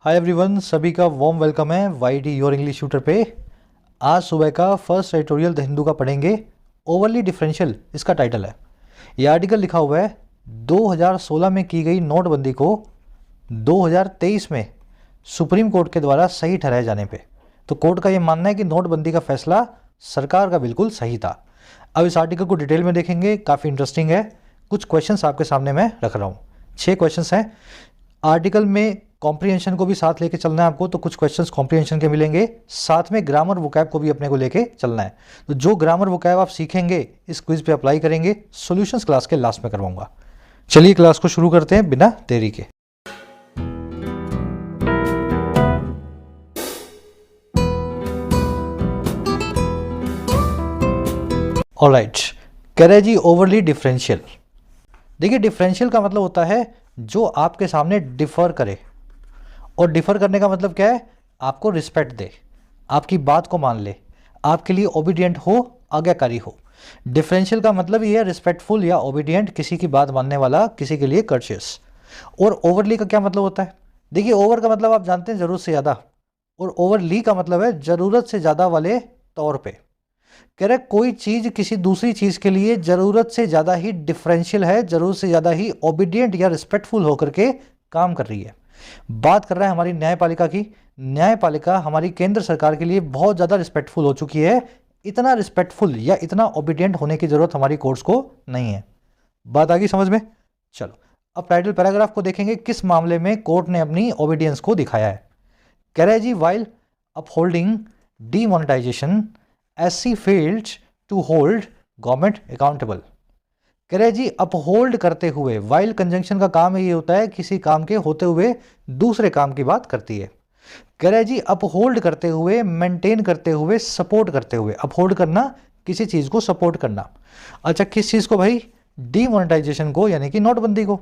Hi everyone, सभी का warm welcome है वाईटी योर इंग्लिश ट्यूटर पे। आज सुबह का फर्स्ट एडिटोरियल द हिंदू का पढ़ेंगे। ओवरली डिफरेंशियल इसका टाइटल है। ये आर्टिकल लिखा हुआ है 2016 में की गई नोटबंदी को 2023 में सुप्रीम कोर्ट के द्वारा सही ठहराए जाने पे। तो कोर्ट का ये मानना है कि नोटबंदी का फैसला सरकार का बिल्कुल सही था। अब इस आर्टिकल को डिटेल में देखेंगे, काफ़ी इंटरेस्टिंग है। कुछ क्वेश्चंस आपके सामने मैं रख रहा हूँ। 6 क्वेश्चंस हैं। आर्टिकल में कॉम्प्रीहेंशन को भी साथ लेके चलना है आपको, तो कुछ क्वेश्चंस कॉम्प्रीहेंशन के मिलेंगे, साथ में ग्रामर वोकैब को भी अपने को लेके चलना है। तो जो ग्रामर वोकैब आप सीखेंगे इस क्विज पे अप्लाई करेंगे, सॉल्यूशंस क्लास के लास्ट में करवाऊंगा। चलिए क्लास को शुरू करते हैं बिना देरी के। ऑलराइट, कह रहे जी ओवरली डिफरेंशियल। देखिए, डिफरेंशियल का मतलब होता है जो आपके सामने डिफर करे, और डिफर करने का मतलब क्या है? आपको रिस्पेक्ट दे, आपकी बात को मान ले, आपके लिए ओबीडियंट हो, आज्ञाकारी हो। डिफरेंशियल का मतलब ये है रिस्पेक्टफुल या ओबीडियंट, किसी की बात मानने वाला, किसी के लिए कर्शियस। और ओवरली का क्या मतलब होता है? देखिए, ओवर का मतलब आप जानते हैं ज़रूरत से ज़्यादा, और ओवरली का मतलब है ज़रूरत से ज़्यादा वाले तौर पे। कह रहे कोई चीज़ किसी दूसरी चीज़ के लिए ज़रूरत से ज़्यादा ही डिफरेंशियल है, ज़रूरत से ज़्यादा ही ओबीडियंट या रिस्पेक्टफुल होकर के काम कर रही है। बात कर रहा है हमारी न्यायपालिका की। न्यायपालिका हमारी केंद्र सरकार के लिए बहुत ज़्यादा रिस्पेक्टफुल हो चुकी है। इतना रिस्पेक्टफुल या इतना ओबीडियंट होने की ज़रूरत हमारी कोर्ट्स को नहीं है। बात आ गई समझ में? चलो, अब टाइटल पैराग्राफ को देखेंगे, किस मामले में कोर्ट ने अपनी ओबीडियंस को दिखाया है। कह रहे जी while upholding demonetization SC failed to hold government accountable. कह रहे जी अपहोल्ड करते हुए, वाइल कंजंक्शन का काम ये होता है किसी काम के होते हुए दूसरे काम की बात करती है। कह रहे जी अपहोल्ड करते हुए, मेंटेन करते हुए, सपोर्ट करते हुए। अपहोल्ड करना, किसी चीज को सपोर्ट करना। अच्छा, किस चीज को भाई? डीमोनेटाइजेशन को, यानी कि नोटबंदी को।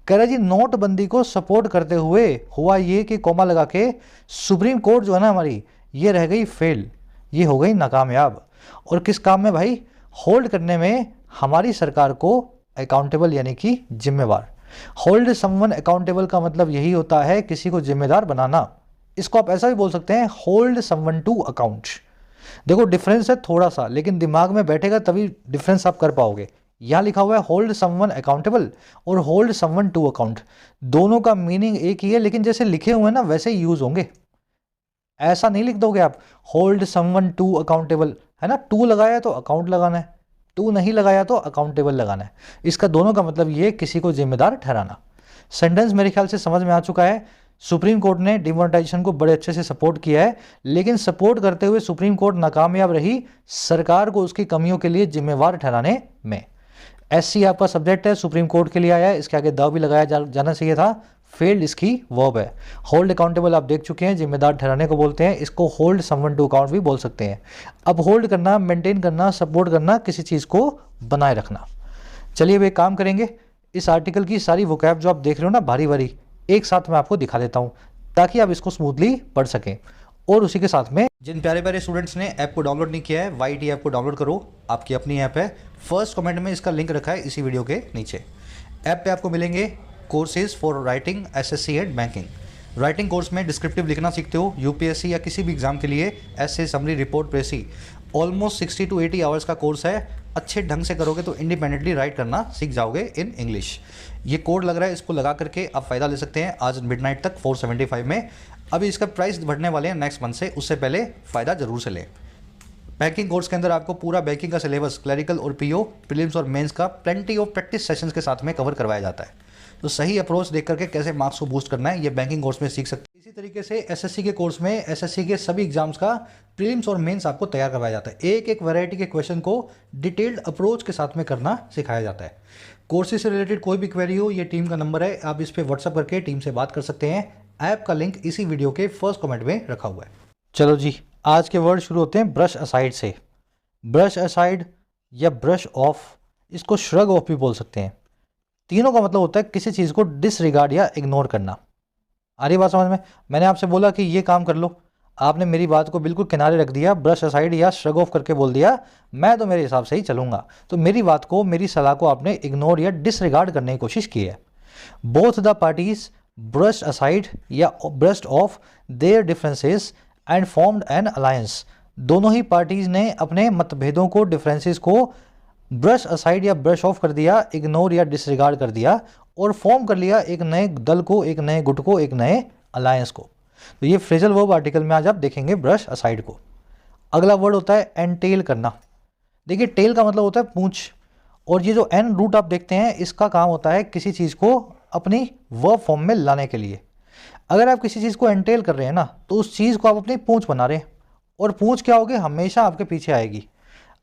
कह रहे जी नोटबंदी को सपोर्ट करते हुए हुआ ये कि कोमा लगा के सुप्रीम कोर्ट जो है ना हमारी, ये रह गई फेल, ये हो गई नाकामयाब। और किस काम में भाई? होल्ड करने में हमारी सरकार को अकाउंटेबल, यानी कि जिम्मेवार। होल्ड समवन अकाउंटेबल का मतलब यही होता है किसी को जिम्मेदार बनाना। इसको आप ऐसा भी बोल सकते हैं, होल्ड समवन टू अकाउंट। देखो डिफरेंस है थोड़ा सा, लेकिन दिमाग में बैठेगा तभी डिफरेंस आप कर पाओगे। यहां लिखा हुआ है होल्ड समवन अकाउंटेबल और होल्ड समवन टू अकाउंट, दोनों का मीनिंग एक ही है, लेकिन जैसे लिखे हुए हैं ना वैसे ही यूज होंगे। ऐसा नहीं लिख दोगे आप होल्ड समवन टू अकाउंटेबल, है ना? टू लगाया तो अकाउंट लगाना है, टू नहीं लगाया तो अकाउंटेबल लगाना है। इसका दोनों का मतलब ये किसी को जिम्मेदार ठहराना। सेंटेंस मेरे ख्याल से समझ में आ चुका है। सुप्रीम कोर्ट ने डिमोनेटाइजेशन को बड़े अच्छे से सपोर्ट किया है, लेकिन सपोर्ट करते हुए सुप्रीम कोर्ट नाकामयाब रही सरकार को उसकी कमियों के लिए जिम्मेवार ठहराने में। एससी आपका सब्जेक्ट है, सुप्रीम कोर्ट के लिए आया है, इसके आगे द भी लगाया जाना चाहिए था। फेल्ड इसकी वर्ब है। होल्ड अकाउंटेबल आप देख चुके हैं, जिम्मेदार ठहराने को बोलते हैं, इसको होल्ड समवन टू अकाउंट भी बोल सकते हैं। अब होल्ड करना, मेंटेन करना, सपोर्ट करना, किसी चीज़ को बनाए रखना। चलिए अब एक काम करेंगे, इस आर्टिकल की सारी वोकैब जो आप देख रहे हो ना भारी भारी, एक साथ मैं आपको दिखा देता हूँ ताकि आप इसको स्मूथली पढ़ सकें। और उसी के साथ में जिन प्यारे प्यारे स्टूडेंट्स ने ऐप को डाउनलोड नहीं किया है, वाईटी ऐप को डाउनलोड करो, आपकी अपनी ऐप है। फर्स्ट कमेंट में इसका लिंक रखा है इसी वीडियो के नीचे। ऐप पे आपको मिलेंगे courses for writing, SSC and banking. Writing course में डिस्क्रिप्टिव लिखना सीखते हो, यूपीएससी या किसी भी एग्जाम के लिए ऐसे summary, report, précis. Almost 60 to 80 hours का कोर्स है। अच्छे ढंग से करोगे तो इंडिपेंडेंटली राइट करना सीख जाओगे इन इंग्लिश। ये कोड लग रहा है, इसको लगा करके आप फ़ायदा ले सकते हैं आज मिडनाइट तक 475 में। अभी इसका प्राइस बढ़ने वाले हैं नेक्स्ट मंथ से, उससे पहले फ़ायदा जरूर से लें। बैंकिंग कोर्स के अंदर आपको पूरा बैंकिंग का सिलेबस, क्लरिकल और पीओ, प्रीलिम्स और मेंस का प्लेंटी ऑफ प्रैक्टिस सेशंस के साथ में कवर करवाया जाता है। तो सही अप्रोच देख करके कैसे मार्क्स को बूस्ट करना है, ये बैंकिंग कोर्स में सीख सकते हैं। इसी तरीके से एसएससी के कोर्स में एसएससी के सभी एग्जाम्स का प्रीलिम्स और मेंस आपको तैयार करवाया जाता है। एक एक वैरायटी के क्वेश्चन को डिटेल्ड अप्रोच के साथ में करना सिखाया जाता है। कोर्सेज से रिलेटेड कोई भी क्वेरी हो, ये टीम का नंबर है, आप इस पर व्हाट्सअप करके टीम से बात कर सकते हैं। ऐप का लिंक इसी वीडियो के फर्स्ट कमेंट में रखा हुआ है। चलो जी, आज के वर्ड शुरू होते हैं ब्रश असाइड से। ब्रश असाइड या ब्रश ऑफ, इसको श्रग ऑफ भी बोल सकते हैं। तीनों का मतलब होता है किसी चीज़ को डिसरिगार्ड या इग्नोर करना। आ रही बात समझ में? मैंने आपसे बोला कि ये काम कर लो, आपने मेरी बात को बिल्कुल किनारे रख दिया, ब्रश असाइड या श्रग ऑफ करके बोल दिया, मैं तो मेरे हिसाब से ही चलूंगा। तो मेरी बात को, मेरी सलाह को आपने इग्नोर या डिसरिगार्ड करने की कोशिश की है। Both the parties brush aside या brush off their differences and formed an alliance. दोनों ही पार्टीज ने अपने मतभेदों को, डिफरेंसेस को ब्रश असाइड या ब्रश ऑफ कर दिया, इग्नोर या डिसरिगार्ड कर दिया और फॉर्म कर लिया एक नए दल को, एक नए गुट को, एक नए अलायंस को। तो ये फ्रेजल वर्ब आर्टिकल में आज आप देखेंगे ब्रश असाइड को। अगला वर्ड होता है एंटेल करना। देखिए टेल का मतलब होता है पूंछ, और ये जो एन रूट आप देखते हैं इसका काम होता है किसी चीज़ को अपनी वर्ब फॉर्म में लाने के लिए। अगर आप किसी चीज़ को एंटेल कर रहे हैं ना तो उस चीज़ को आप अपनी पूंछ बना रहे हैं, और पूंछ क्या होगी, हमेशा आपके पीछे आएगी।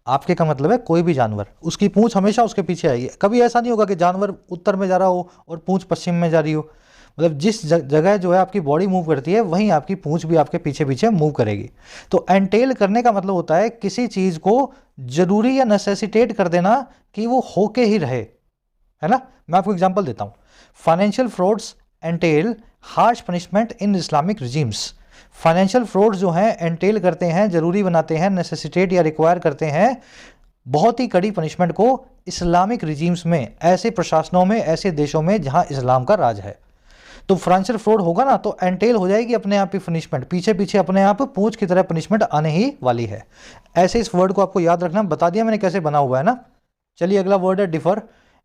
आपके का मतलब है कोई भी जानवर, उसकी पूंछ हमेशा उसके पीछे आएगी। कभी ऐसा नहीं होगा कि जानवर उत्तर में जा रहा हो और पूंछ पश्चिम में जा रही हो। मतलब जिस जगह जो है आपकी बॉडी मूव करती है वहीं आपकी पूंछ भी आपके पीछे पीछे मूव करेगी। तो एंटेल करने का मतलब होता है किसी चीज़ को जरूरी या नेसेसिटेट कर देना कि वो होके ही रहे, है ना। मैं आपको एग्जांपल देता हूँ। Financial frauds entail harsh punishment इन इस्लामिक रिजीम्स। फाइनेंशियल फ्रॉड्स जो हैं एंटेल करते हैं, जरूरी बनाते हैं, नेसेसिटेट या रिक्वायर करते हैं बहुत ही कड़ी पनिशमेंट को इस्लामिक रिजीम्स में, ऐसे प्रशासनों में, ऐसे देशों में जहां इस्लाम का राज है। तो फाइनेंशियल फ्रॉड होगा ना तो एंटेल हो जाएगी अपने आप ही पनिशमेंट, पीछे पीछे अपने आप पूंछ की तरह पनिशमेंट आने ही वाली है। ऐसे इस वर्ड को आपको याद रखना, बता दिया मैंने कैसे बना हुआ है ना। चलिए अगला वर्ड है डिफर।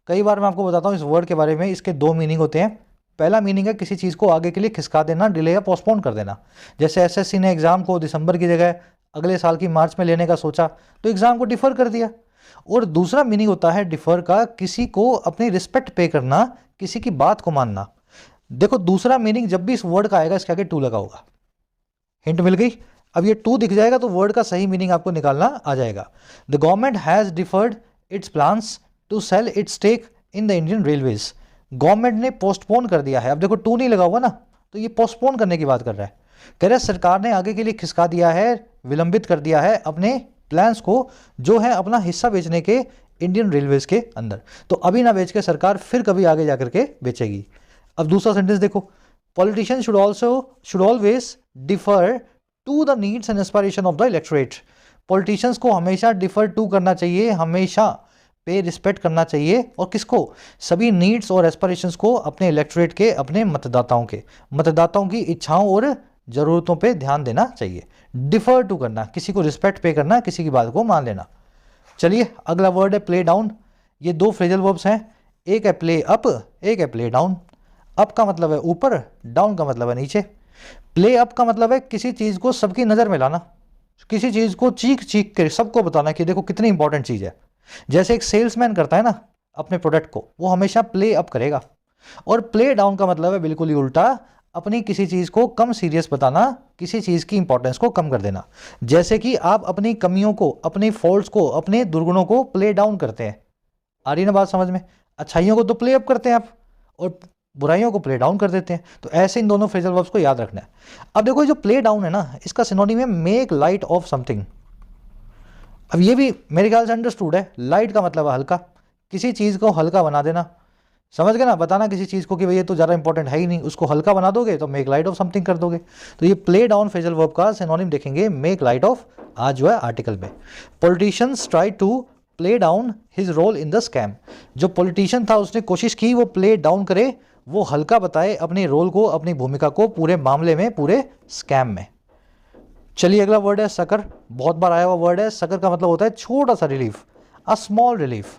कई बार मैं आपको बताता हूँ इस वर्ड के बारे में, इसके दो मीनिंग होते हैं। पहला मीनिंग है किसी चीज़ को आगे के लिए खिसका देना, डिले या पोस्टपोन कर देना। जैसे एसएससी ने एग्जाम को दिसंबर की जगह अगले साल की मार्च में लेने का सोचा तो एग्जाम को डिफर कर दिया। और दूसरा मीनिंग होता है डिफर का किसी को अपनी रिस्पेक्ट पे करना, किसी की बात को मानना। देखो दूसरा मीनिंग जब भी इस वर्ड का आएगा इसके आगे टू लगा होगा। हिंट मिल गई। अब ये टू दिख जाएगा तो वर्ड का सही मीनिंग आपको निकालना आ जाएगा। The government has deferred its plans to sell its stake in the Indian Railways. Government ने पोस्टपोन कर दिया है। अब देखो टू नहीं लगा हुआ ना, तो ये पोस्टपोन करने की बात कर रहा है। कह रहा है सरकार ने आगे के लिए खिसका दिया है, विलंबित कर दिया है अपने प्लान्स को जो है अपना हिस्सा बेचने के इंडियन रेलवेज के अंदर। तो अभी ना बेच के सरकार फिर कभी आगे जाकर के बेचेगी। अब दूसरा सेंटेंस देखो, politician should always defer to the needs and aspiration of the electorate. Politicians को हमेशा डिफर टू करना चाहिए, हमेशा पे रिस्पेक्ट करना चाहिए, और किसको, सभी नीड्स और एस्पिरेशंस को, अपने इलेक्टोरेट के, अपने मतदाताओं की इच्छाओं और ज़रूरतों पे ध्यान देना चाहिए। डिफर टू करना, किसी को रिस्पेक्ट पे करना, किसी की बात को मान लेना। चलिए अगला वर्ड है प्ले डाउन। ये दो फ्रेजल वर्ब्स हैं, एक है प्ले अप, एक है प्ले डाउन। अप का मतलब है ऊपर, डाउन का मतलब है नीचे। प्ले अप का मतलब है किसी चीज़ को सबकी नज़र में लाना, किसी चीज़ को चीख चीख कर सबको बताना कि देखो कितनी इंपॉर्टेंट चीज़ है। जैसे एक सेल्समैन करता है ना अपने प्रोडक्ट को, वो हमेशा प्ले अप करेगा। और प्ले डाउन का मतलब है बिल्कुल ही उल्टा, अपनी किसी चीज़ को कम सीरियस बताना, किसी चीज़ की इंपॉर्टेंस को कम कर देना। जैसे कि आप अपनी कमियों को, अपनी फॉल्ट्स को, अपने दुर्गुणों को प्ले डाउन करते हैं। आ रही ना बात समझ में। अच्छाइयों को तो प्ले अप करते हैं आप, और बुराइयों को प्ले डाउन कर देते हैं। तो ऐसे इन दोनों फ्रेजल वर्ब्स को याद रखना है। अब देखो जो प्ले डाउन है ना, इसका सिनोनिम है मेक लाइट ऑफ समथिंग। अब ये भी मेरे ख्याल से अंडरस्टूड है। लाइट का मतलब है हल्का, किसी चीज़ को हल्का बना देना। समझ गए ना, बताना किसी चीज़ को कि भाई ये तो ज़्यादा इंपॉर्टेंट है ही नहीं, उसको हल्का बना दोगे तो मेक लाइट ऑफ समथिंग कर दोगे। तो ये प्ले डाउन फ्रेजल वर्ब का सिनोनिम देखेंगे मेक लाइट ऑफ, आज जो है आर्टिकल में। Politicians try to play down his role in the scam. जो पॉलिटिशियन था उसने कोशिश की वो प्ले डाउन करे, वो हल्का बताए अपने रोल को, अपनी भूमिका को पूरे मामले में, पूरे स्कैम में। चलिए अगला वर्ड है सकर। बहुत बार आया हुआ वर्ड है। सकर का मतलब होता है छोटा सा रिलीफ, अ स्मॉल रिलीफ।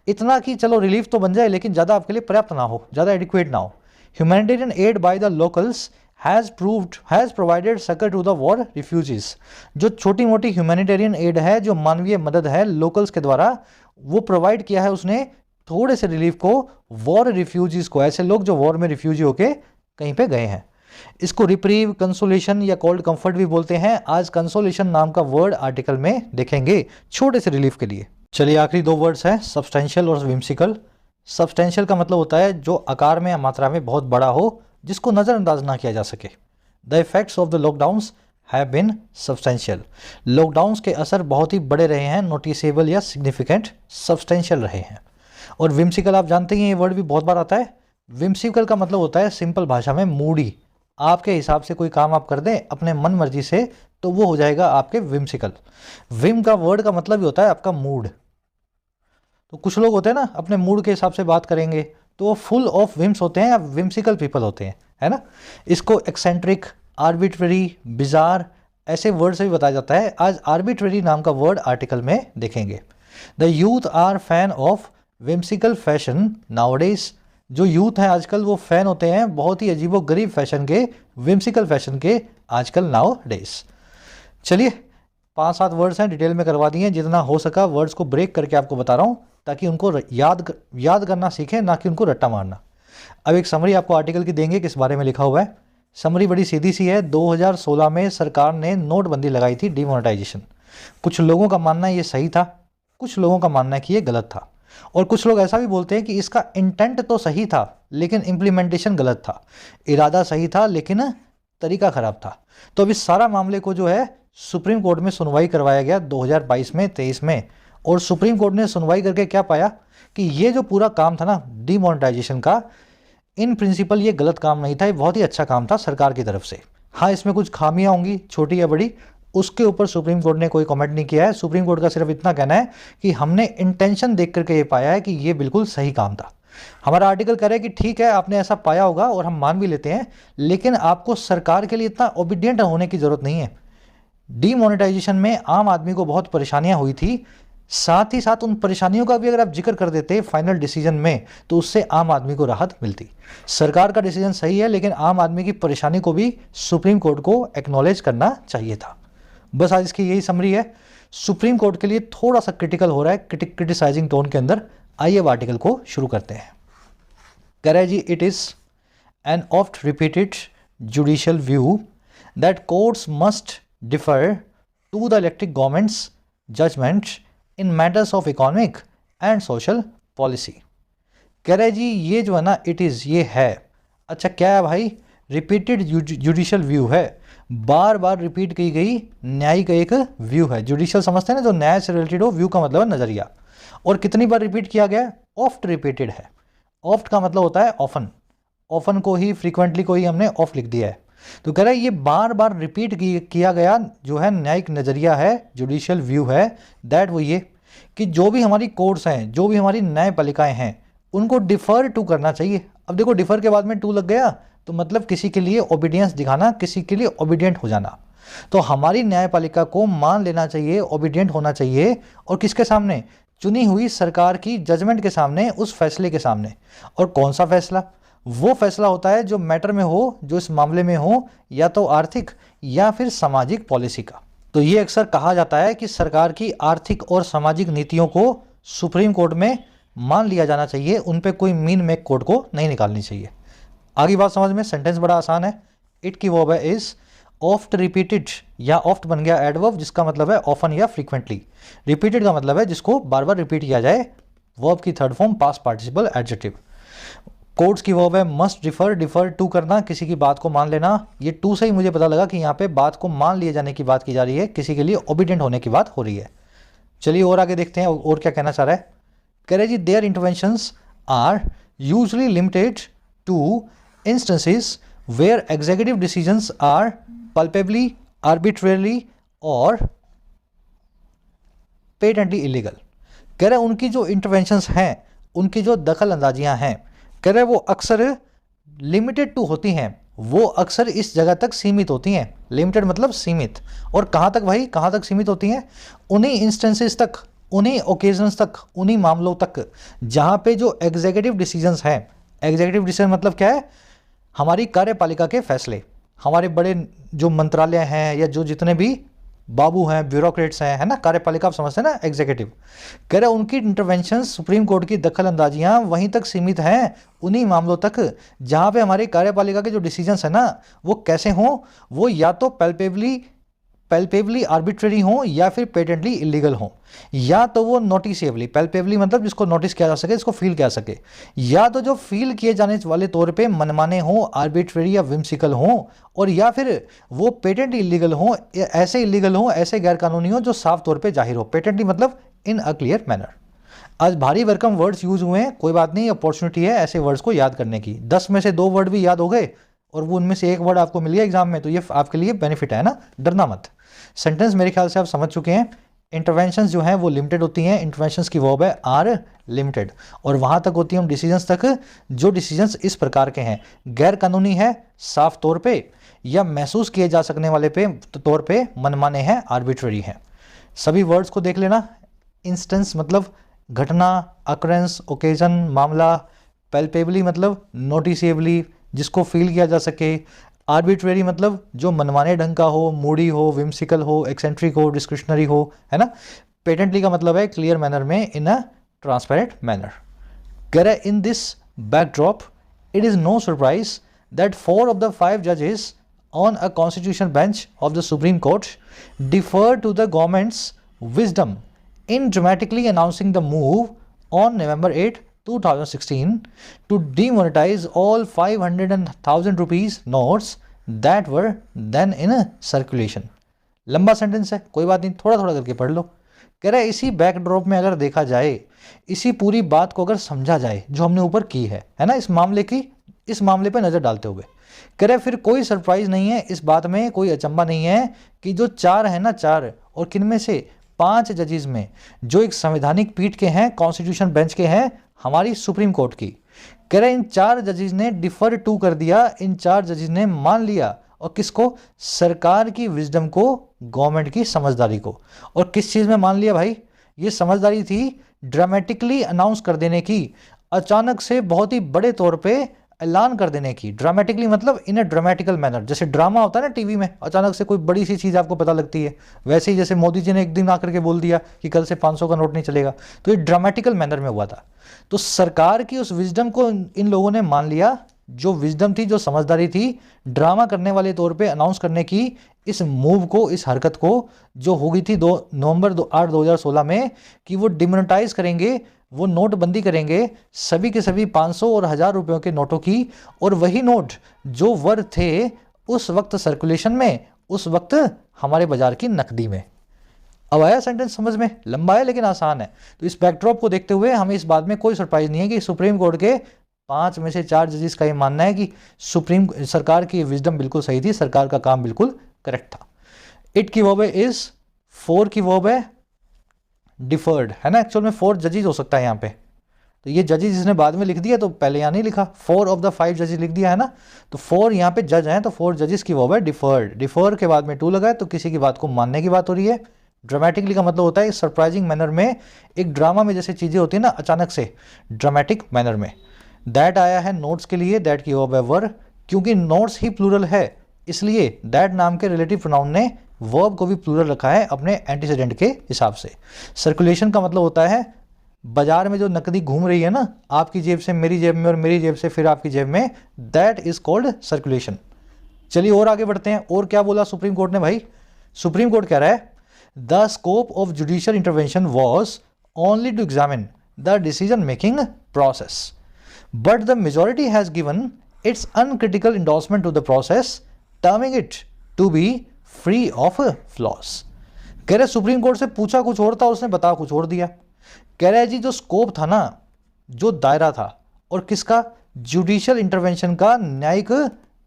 इतना कि चलो रिलीफ तो बन जाए लेकिन ज़्यादा आपके लिए पर्याप्त ना हो, ज़्यादा एडिक्वेट ना हो। Humanitarian aid by the locals has provided succour to the war refugees. जो छोटी मोटी ह्यूमैनिटेरियन एड है, जो मानवीय मदद है लोकल्स के द्वारा, वो प्रोवाइड किया है उसने थोड़े से रिलीफ को वॉर रिफ्यूजीज को, ऐसे लोग जो वॉर में रिफ्यूजी होके कहीं पे गए हैं। इसको रिप्रीव, कंसोलेशन या कोल्ड कंफर्ट भी बोलते हैं। आज कंसोलेशन नाम का वर्ड आर्टिकल में देखेंगे छोटे से रिलीफ के लिए। चलिए आखिरी दो वर्ड्स हैं सब्सटेंशियल और विम्सिकल। सब्सटेंशियल का मतलब होता है जो आकार में या मात्रा में बहुत बड़ा हो, जिसको नज़रअंदाज ना किया जा सके। The effects of the lockdowns have been substantial. Lockdowns के असर बहुत ही बड़े रहे हैं, नोटिसेबल या सिग्निफिकेंट, सब्सटेंशियल रहे हैं। और विम्सिकल आप जानते ही हैं, ये वर्ड भी बहुत बार आता है। विम्सिकल का मतलब होता है सिंपल भाषा में मूडी। आपके हिसाब से कोई काम आप कर दें अपने मन मर्जी से तो वो हो जाएगा आपके विम्सिकल। विम का वर्ड का मतलब ही होता है आपका मूड। तो कुछ लोग होते हैं ना अपने मूड के हिसाब से बात करेंगे तो वो फुल ऑफ विम्स होते हैं या विम्सिकल पीपल होते हैं। है ना। इसको एक्सेंट्रिक, आर्बिट्ररी, बिजार ऐसे वर्ड से भी बताया जाता है। आज आर्बिट्ररी नाम का वर्ड आर्टिकल में देखेंगे। The youth are fan of whimsical fashion nowadays. जो यूथ हैं आजकल वो फैन होते हैं बहुत ही अजीबो गरीब फैशन के, विम्सिकल फैशन के आजकल नाउ डेज। चलिए 5-7 वर्ड्स हैं, डिटेल में करवा दिए, जितना हो सका वर्ड्स को ब्रेक करके आपको बता रहा हूँ ताकि उनको याद करना सीखें, ना कि उनको रट्टा मारना। अब एक समरी आपको आर्टिकल की देंगे किस बारे में लिखा हुआ है। समरी बड़ी सीधी सी है। 2016 में सरकार ने नोटबंदी लगाई थी, डिमोनेटाइजेशन। कुछ लोगों का मानना है ये सही था, कुछ लोगों का मानना है कि ये गलत था, और कुछ लोग ऐसा भी बोलते हैं कि इसका इंटेंट तो सही था लेकिन इम्प्लीमेंटेशन गलत था। इरादा सही था लेकिन तरीका खराब था। तो अब इस सारा मामले को जो है सुप्रीम कोर्ट में सुनवाई करवाया गया 2022 में, 23 में, और सुप्रीम कोर्ट ने सुनवाई करके क्या पाया कि ये जो पूरा काम था ना डिमोनेटाइजेशन का, इन प्रिंसिपल ये गलत काम नहीं था, ये बहुत ही अच्छा काम था सरकार की तरफ से। हाँ, इसमें कुछ खामियां होंगी छोटी या बड़ी, उसके ऊपर सुप्रीम कोर्ट ने कोई कमेंट नहीं किया है। सुप्रीम कोर्ट का सिर्फ इतना कहना है कि हमने इंटेंशन देख करके ये पाया है कि ये बिल्कुल सही काम था। हमारा आर्टिकल कह रहा है कि ठीक है आपने ऐसा पाया होगा और हम मान भी लेते हैं, लेकिन आपको सरकार के लिए इतना ओबीडियंट होने की जरूरत नहीं है। डीमोनेटाइजेशन में आम आदमी को बहुत परेशानियां हुई थी, साथ ही साथ उन परेशानियों का भी अगर आप जिक्र कर देते फाइनल डिसीजन में तो उससे आम आदमी को राहत मिलती। सरकार का डिसीजन सही है लेकिन आम आदमी की परेशानी को भी सुप्रीम कोर्ट को एक्नॉलेज करना चाहिए था। बस आज इसकी यही समरी है। सुप्रीम कोर्ट के लिए थोड़ा सा क्रिटिकल हो रहा है, क्रिटिसाइजिंग टोन के अंदर। आइए अब आर्टिकल को शुरू करते हैं। कह रहा है जी, it is an oft repeated judicial view that courts must defer to the elected governments judgments in matters of economic and social policy. कह रहे जी ये जो है ना, इट इज़ ये है। अच्छा क्या है भाई? रिपीटेड जुडिशियल व्यू है, बार बार रिपीट की गई न्याय का एक व्यू है। जुडिशियल समझते हैं ना, जो न्याय से रिलेटेड हो, व्यू का मतलब है नज़रिया। और कितनी बार रिपीट किया गया? ऑफ्ट रिपीटेड है। ऑफ्ट का मतलब होता है ऑफन, ऑफन को ही, फ्रीक्वेंटली को ही हमने ऑफ लिख दिया है। तो कह रहा है ये बार बार रिपीट किया गया जो है न्यायिक नज़रिया है, जुडिशियल व्यू है, दैट वो ये कि जो भी हमारी कोर्ट्स हैं, जो भी हमारी न्यायपालिकाएं हैं, उनको डिफ़र टू करना चाहिए। अब देखो डिफ़र के बाद में टू लग गया तो मतलब किसी के लिए ओबीडियंस दिखाना, किसी के लिए ओबीडियंट हो जाना। तो हमारी न्यायपालिका को मान लेना चाहिए, ओबीडियंट होना चाहिए, और किसके सामने? चुनी हुई सरकार की जजमेंट के सामने, उस फैसले के सामने। और कौन सा फैसला? वो फैसला होता है जो मैटर में हो, जो इस मामले में हो, या तो आर्थिक या फिर सामाजिक पॉलिसी का। तो ये अक्सर कहा जाता है कि सरकार की आर्थिक और सामाजिक नीतियों को सुप्रीम कोर्ट में मान लिया जाना चाहिए, उन पे कोई मीन मेक कोर्ट को नहीं निकालनी चाहिए। आगे बात समझ में, सेंटेंस बड़ा आसान है। इट की वर्ब है इज, ऑफ्ट रिपीटेड या ऑफ्ट बन गया एडवर्ब जिसका मतलब है ऑफन या फ्रीक्वेंटली। रिपीटेड का मतलब है जिसको बार बार रिपीट किया जाए। वर्ब की third form past participle adjective. Courts की वर्ब है मस्ट डिफर, डिफर टू करना, किसी की बात को मान लेना। ये टू से ही मुझे पता लगा कि यहाँ पे बात को मान लिए जाने की बात की जा रही है, किसी के लिए ओबीडियंट होने की बात हो रही है। चलिए और आगे देखते हैं और क्या कहना चाह रहा है। कह रहे जी their interventions are usually limited to instances where executive decisions are palpably, arbitrarily और पेटेंटली इलीगल। कह रहे उनकी जो इंटरवेंशंस हैं, उनकी जो दखल अंदाजियां हैं, कह रहे वो अक्सर लिमिटेड टू होती हैं, वो अक्सर इस जगह तक सीमित होती हैं। लिमिटेड मतलब सीमित। और कहाँ तक भाई, कहाँ तक सीमित होती हैं? उन्हीं इंस्टेंसेस तक, उन्हीं ओकेजन्स तक, उन्हीं मामलों तक जहाँ पे जो एग्जीक्यूटिव डिसीजंस हैं। एग्जीक्यूटिव डिसीजन मतलब क्या है? हमारी कार्यपालिका के फैसले, हमारे बड़े जो मंत्रालय हैं या जो जितने भी बाबू हैं, ब्यूरोक्रेट्स हैं, है ना, कार्यपालिका आप समझते हैं ना, एग्जीक्यूटिव। कह रहे उनकी इंटरवेंशन, सुप्रीम कोर्ट की दखल अंदाजियाँ वहीं तक सीमित हैं, उन्हीं मामलों तक जहाँ पे हमारी कार्यपालिका के जो डिसीजंस हैं ना, वो कैसे हों? वो या तो पैल्पेबली आर्बिट्रेरी हों या फिर पेटेंटली इलीगल हों, या तो वो नोटिसेबली, पैल्पेबली मतलब जिसको नोटिस किया जा सके, जिसको फील किया सके, या तो जो फील किए जाने वाले तौर पे मनमाने हों, आर्बिट्रेरी या विम्सिकल हों, और या फिर वो पेटेंटली इलीगल हों, ऐसे इलीगल हों, ऐसे गैरकानूनी हों जो साफ तौर पे जाहिर हो। पेटेंटली मतलब इन अ क्लियर मैनर। आज भारी भरकम वर्ड्स यूज हुए हैं, कोई बात नहीं, अपॉर्चुनिटी है ऐसे वर्ड्स को याद करने की। 10 में से 2 वर्ड भी याद हो गए और वो उनमें से एक वर्ड आपको मिल गया एग्जाम में, तो ये आपके लिए बेनिफिट है ना, डरना मत। सेंटेंस मेरे ख्याल से आप समझ चुके हैं। इंटरवेंशंस जो हैं वो लिमिटेड होती हैं, इंटरवेंशंस की वर्ब है आर लिमिटेड, और वहाँ तक होती है हम डिसीजंस तक जो डिसीजंस इस प्रकार के हैं, गैर कानूनी है साफ तौर पे, या महसूस किए जा सकने वाले पे तौर पे मनमाने हैं, आर्बिट्ररी हैं। सभी वर्ड्स को देख लेना। इंस्टेंस मतलब घटना, अकरेंस, ओकेजन, मामला, पैल्पेबली मतलब नोटिसेबली, जिसको फील किया जा सके, आर्बिट्रेरी मतलब जो मनमाने ढंग का हो, मूडी हो, विम्सिकल हो, एक्सेंट्रिक हो, डिस्क्रिशनरी हो, है ना। पेटेंटली का मतलब है क्लियर मैनर में, इन अ ट्रांसपेरेंट मैनर। कह रहे in this backdrop it is no surprise that 4 of the 5 judges on a constitutional bench of the Supreme Court defer to the government's wisdom in dramatically announcing the move on November 8, 2016 to demonetize all 500 and 1000 rupees notes that were then in a circulation। लंबा sentence है, कोई बात नहीं, थोड़ा थोड़ा करके पढ़ लो। कह रहा है इसी बैकड्रॉप में अगर देखा जाए, इसी पूरी बात को अगर समझा जाए जो हमने ऊपर की है ना, इस मामले पे नज़र डालते हुए, कह रहे फिर कोई सरप्राइज नहीं है इस बात में, कोई अचंभा नहीं है कि जो 4 है ना, 4 और किनमें से 5 जजेस में जो एक संवैधानिक पीठ के हैं, कॉन्स्टिट्यूशन बेंच के हैं, हमारी सुप्रीम कोर्ट की, कह रहे इन 4 जजेस ने डिफर टू कर दिया, इन 4 जजेस ने मान लिया, और किसको? सरकार की विजडम को, गवर्नमेंट की समझदारी को। और किस चीज़ में मान लिया भाई? ये समझदारी थी ड्रामेटिकली अनाउंस कर देने की, अचानक से बहुत ही बड़े तौर पे ऐलान कर देने की। ड्रामेटिकली मतलब इन अ ड्रामेटिकल मैनर, जैसे ड्रामा होता है ना टीवी में, अचानक से कोई बड़ी सी चीज़ आपको पता लगती है, वैसे ही जैसे मोदी जी ने एक दिन आकर के बोल दिया कि कल से 500 का नोट नहीं चलेगा, तो ये ड्रामेटिकल मैनर में हुआ था। तो सरकार की उस विजडम को इन लोगों ने मान लिया, जो विजडम थी, जो समझदारी थी, ड्रामा करने वाले तौर पे अनाउंस करने की इस मूव को, इस हरकत को, जो हो गई थी 2 नवंबर 8, 2016 में, कि वो डिमोनेटाइज करेंगे, वो नोटबंदी करेंगे सभी के सभी 500 और 1000 रुपयों के नोटों की, और वही नोट जो वर थे उस वक्त सर्कुलेशन में, उस वक्त हमारे बाजार की नकदी में। अब आया सेंटेंस समझ में? लंबा है लेकिन आसान है। तो इस बैकड्रॉप को देखते हुए हमें इस बात में कोई सरप्राइज नहीं है कि सुप्रीम कोर्ट के 5 में से 4 जजेस का ये मानना है कि सरकार की विजडम बिल्कुल सही थी, सरकार का काम बिल्कुल करेक्ट था। इट की वर्ब है इज, 4 की वर्ब है डिफर्ड, है ना। एक्चुअल में 4 जजेस हो सकता है यहाँ पे, तो ये जजेस जिसने बाद में लिख दिया, तो पहले यहाँ नहीं लिखा, 4 of the 5 जजेस लिख दिया है ना, तो 4 यहाँ पे जज हैं, तो 4 जजेस की वर्ब है डिफर्ड। डिफर के बाद में टू लगा है, तो किसी की बात को मानने की बात हो रही है। ड्रामेटिकली का मतलब होता है सरप्राइजिंग मैनर में, एक ड्रामा में जैसे चीज़ें होती है ना अचानक से, ड्रामेटिक मैनर में। दैट आया है नोट्स के लिए, दैट की वर्ब है वर, क्योंकि नोट्स ही प्लूरल है, इसलिए दैट नाम के रिलेटिव प्रोनाउन ने वर्ब को भी प्लूरल रखा है अपने एंटीसीडेंट के हिसाब से। सर्कुलेशन का मतलब होता है बाजार में जो नकदी घूम रही है ना, आपकी जेब से मेरी जेब में और मेरी जेब से फिर आपकी जेब में, दैट इज कॉल्ड सर्कुलेशन। चलिए और आगे बढ़ते हैं। और क्या बोला सुप्रीम कोर्ट ने भाई? सुप्रीम कोर्ट कह रहा है the scope of judicial intervention was only to examine the decision making process, but the majority has given its uncritical endorsement to the process, terming it to be free of flaws। कह रहे supreme court से पूछा कुछ और था, उसने बता कुछ और दिया। कह रहा है जी जो स्कोप था ना, जो दायरा था, और किसका? जुडिशियल इंटरवेंशन का, न्यायिक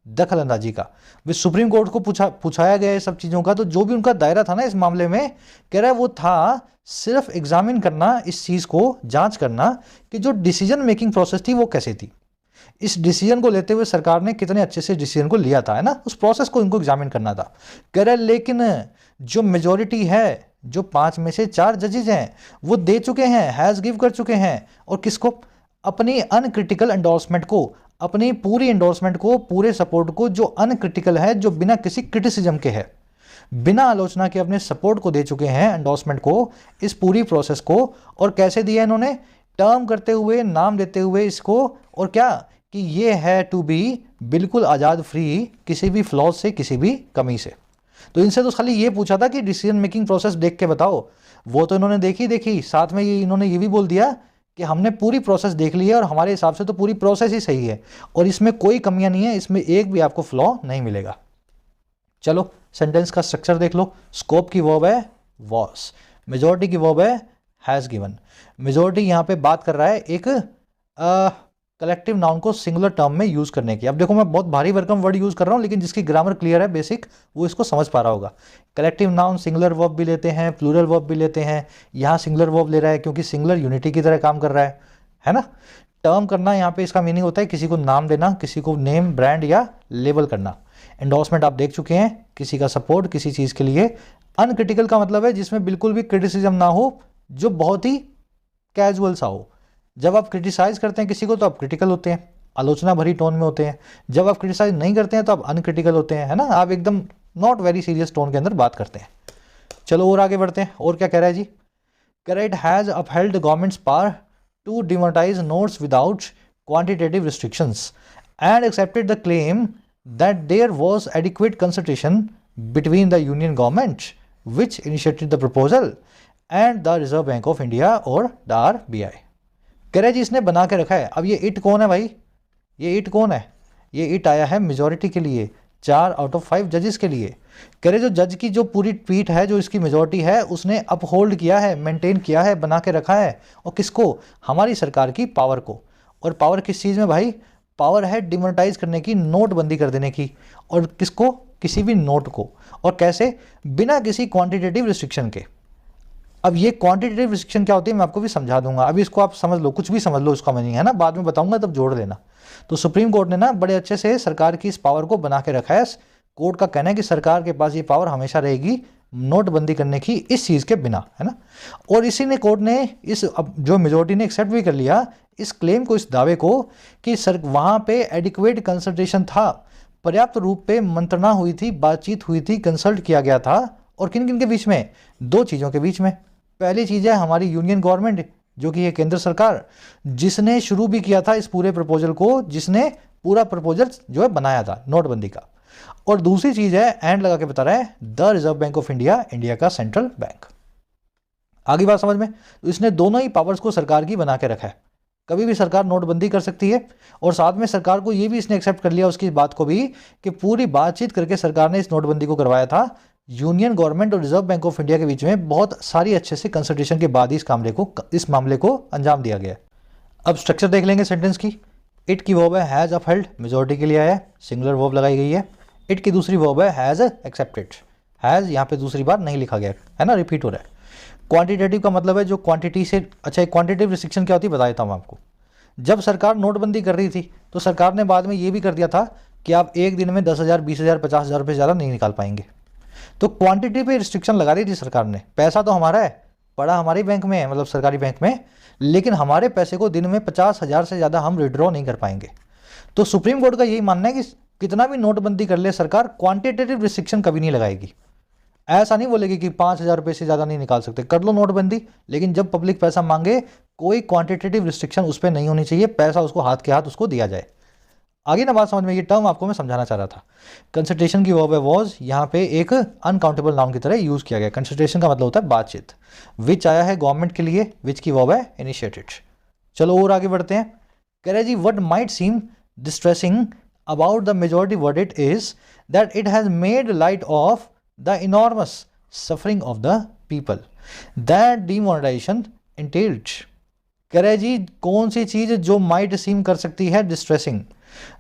दखल अंदाजी का। वे सुप्रीम कोर्ट को पूछाया गया है सब चीज़ों का, तो जो भी उनका दायरा था ना इस मामले में, कह रहा है वो था सिर्फ एग्जामिन करना, इस चीज़ को जांच करना कि जो डिसीजन मेकिंग प्रोसेस थी वो कैसे थी, इस डिसीजन को लेते हुए सरकार ने कितने अच्छे से डिसीजन को लिया था, है ना, उस प्रोसेस को इनको एग्जामिन करना था। कह रहा है लेकिन जो मेजॉरिटी है, जो 5 में से 4 जजेज हैं, वो दे चुके हैं, हैज़ गिव कर चुके हैं, और किसको? अपनी अनक्रिटिकल एंडोर्समेंट को, अपनी पूरी एंडोर्समेंट को, पूरे सपोर्ट को, जो अनक्रिटिकल है, जो बिना किसी क्रिटिसिज्म के है, बिना आलोचना के अपने सपोर्ट को दे चुके हैं, एंडोर्समेंट को, इस पूरी प्रोसेस को। और कैसे दिया इन्होंने? टर्म करते हुए, नाम देते हुए इसको, और क्या कि ये है टू बी बिल्कुल आज़ाद, फ्री, किसी भी फ्लॉज से, किसी भी कमी से। तो इनसे तो खाली ये पूछा था कि डिसीजन मेकिंग प्रोसेस देख के बताओ, वो तो इन्होंने देखी, साथ में इन्होंने ये भी बोल दिया कि हमने पूरी प्रोसेस देख ली है और हमारे हिसाब से तो पूरी प्रोसेस ही सही है और इसमें कोई कमियां नहीं है, इसमें एक भी आपको फ्लॉ नहीं मिलेगा। चलो सेंटेंस का स्ट्रक्चर देख लो। स्कोप की वर्ब है वॉस, मेजॉरिटी की वर्ब है हैज़ गिवन। मेजॉरिटी यहाँ पे बात कर रहा है एक कलेक्टिव नाउन को सिंगुलर टर्म में यूज करने की। अब देखो मैं बहुत भारी भरकम वर्ड यूज कर रहा हूँ, लेकिन जिसकी ग्रामर क्लियर है बेसिक, वो इसको समझ पा रहा होगा। कलेक्टिव नाउन सिंगुलर वर्ब भी लेते हैं, प्लूरल वर्ब भी लेते हैं। यहाँ सिंगुलर वर्ब ले रहा है क्योंकि सिंगुलर यूनिटी की तरह काम कर रहा है ना। टर्म करना यहाँ पे इसका मीनिंग होता है किसी को नाम देना, किसी को नेम, ब्रांड या लेबल करना। एंडोर्समेंट आप देख चुके हैं, किसी का सपोर्ट किसी चीज़ के लिए। अनक्रिटिकल का मतलब है जिसमें बिल्कुल भी क्रिटिसिज्म ना हो, जो बहुत ही कैजुअल सा हो। जब आप क्रिटिसाइज करते हैं किसी को तो आप क्रिटिकल होते हैं, आलोचना भरी टोन में होते हैं। जब आप क्रिटिसाइज नहीं करते हैं तो आप अनक्रिटिकल होते हैं, है ना। आप एकदम नॉट वेरी सीरियस टोन के अंदर बात करते हैं। चलो और आगे बढ़ते हैं। और क्या कह रहा है जी, कह रहा है it has upheld the government's power to demonetise notes without quantitative restrictions and accepted the claim that there was adequate consultation between the union government which initiated the proposal and the Reserve Bank of India और the RBI। कह रहे जी इसने बना के रखा है। अब ये इट कौन है भाई, ये इट कौन है, ये इट आया है मेजॉरिटी के लिए, 4 आउट ऑफ 5 जजेस के लिए। कह रहे जो जज की जो पूरी पीठ है, जो इसकी मेजॉरिटी है, उसने अपहोल्ड किया है, मेंटेन किया है, बना के रखा है। और किसको, हमारी सरकार की पावर को। और पावर किस चीज़ में भाई, पावर है डिमोनेटाइज करने की, नोटबंदी कर देने की। और किसको, किसी भी नोट को। और कैसे, बिना किसी क्वान्टिटेटिव रिस्ट्रिक्शन के। अब ये क्वांटिटेटिव रिस्ट्रिक्शन क्या होती है मैं आपको भी समझा दूंगा, अभी इसको आप समझ लो, कुछ भी समझ लो इसका मीनिंग, है ना, बाद में बताऊंगा तब जोड़ लेना। तो सुप्रीम कोर्ट ने ना बड़े अच्छे से सरकार की इस पावर को बना के रखा है। कोर्ट का कहना है कि सरकार के पास ये पावर हमेशा रहेगी नोटबंदी करने की, इस चीज़ के बिना, है ना। और इसी ने कोर्ट ने इस जो मेजोरिटी ने एक्सेप्ट भी कर लिया इस क्लेम को, इस दावे को, कि सर वहाँ पे एडिक्वेट कंसल्टेशन था, पर्याप्त रूप पे मंत्रणा हुई थी, बातचीत हुई थी, कंसल्ट किया गया था। और किन किन के बीच में, 2 चीज़ों के बीच में। पहली चीज़ है हमारी यूनियन गवर्नमेंट, जो कि है केंद्र सरकार, जिसने शुरू भी किया था इस पूरे प्रपोजल को, जिसने पूरा प्रपोजल जो है बनाया था नोटबंदी का। और दूसरी चीज़ है, एंड लगा के बता रहा है, the Reserve Bank of India, India का सेंट्रल बैंक। आगे बात समझ में। तो इसने दोनों ही पावर्स को सरकार की बना के रखा है। कभी भी सरकार नोटबंदी कर सकती है। और साथ में सरकार को ये भी इसने एक्सेप्ट कर लिया उसकी बात को भी, कि पूरी बातचीत करके सरकार ने इस नोटबंदी को करवाया था। यूनियन गवर्नमेंट और रिजर्व बैंक ऑफ इंडिया के बीच में बहुत सारी अच्छे से कंसल्टेशन के बाद ही इस मामले को अंजाम दिया गया। अब स्ट्रक्चर देख लेंगे सेंटेंस की। इट की वर्ब है हैज़ अपहेल्ड, मेजॉरिटी के लिए आया है, सिंगुलर वर्ब लगाई गई है। इट की दूसरी वर्ब है हैज़ एक्सेप्टेड। हैज़ यहाँ पे दूसरी बार नहीं लिखा गया है ना, रिपीट हो रहा है। क्वांटिटेटिव का मतलब है जो क्वांटिटी से, अच्छा क्वांटिटेटिव रिस्ट्रिक्शन क्या होती है बता देता हूँ आपको। जब सरकार नोटबंदी कर रही थी तो सरकार ने बाद में ये भी कर दिया था कि आप एक दिन में 10,000, 20,000, 50,000 रुपये ज़्यादा नहीं निकाल पाएंगे। तो क्वांटिटी पे रिस्ट्रिक्शन लगा दी थी सरकार ने। पैसा तो हमारा है, पड़ा हमारे बैंक में है, मतलब सरकारी बैंक में, लेकिन हमारे पैसे को दिन में 50,000 से ज़्यादा हम विड्रॉ नहीं कर पाएंगे। तो सुप्रीम कोर्ट का यही मानना है कि कितना भी नोटबंदी कर ले सरकार, क्वांटिटेटिव रिस्ट्रिक्शन कभी नहीं लगाएगी। ऐसा नहीं बोलेगी कि 5,000 रुपये से ज़्यादा नहीं निकाल सकते, कर लो नोटबंदी, लेकिन जब पब्लिक पैसा मांगे कोई क्वांटिटेटिव रिस्ट्रिक्शन उस पर नहीं होनी चाहिए, पैसा उसको हाथ के हाथ उसको दिया जाए। आगे ना बात समझ में, ये टर्म आपको मैं समझाना चाह रहा था। कंसल्टेशन की वर्ब है वॉज, यहाँ पे एक अनकाउंटेबल नाउन की तरह यूज किया गया। कंसल्टेशन का मतलब होता है बातचीत। विच आया है गवर्नमेंट के लिए, विच की वर्ब है इनिशिएटेड। चलो और आगे बढ़ते हैं। कह रहे जी what might seem distressing about the majority verdict is that it has made light of the enormous suffering of the people that demonetization entailed. कह रहे जी कौन सी चीज जो माइट सीम कर सकती है डिस्ट्रेसिंग,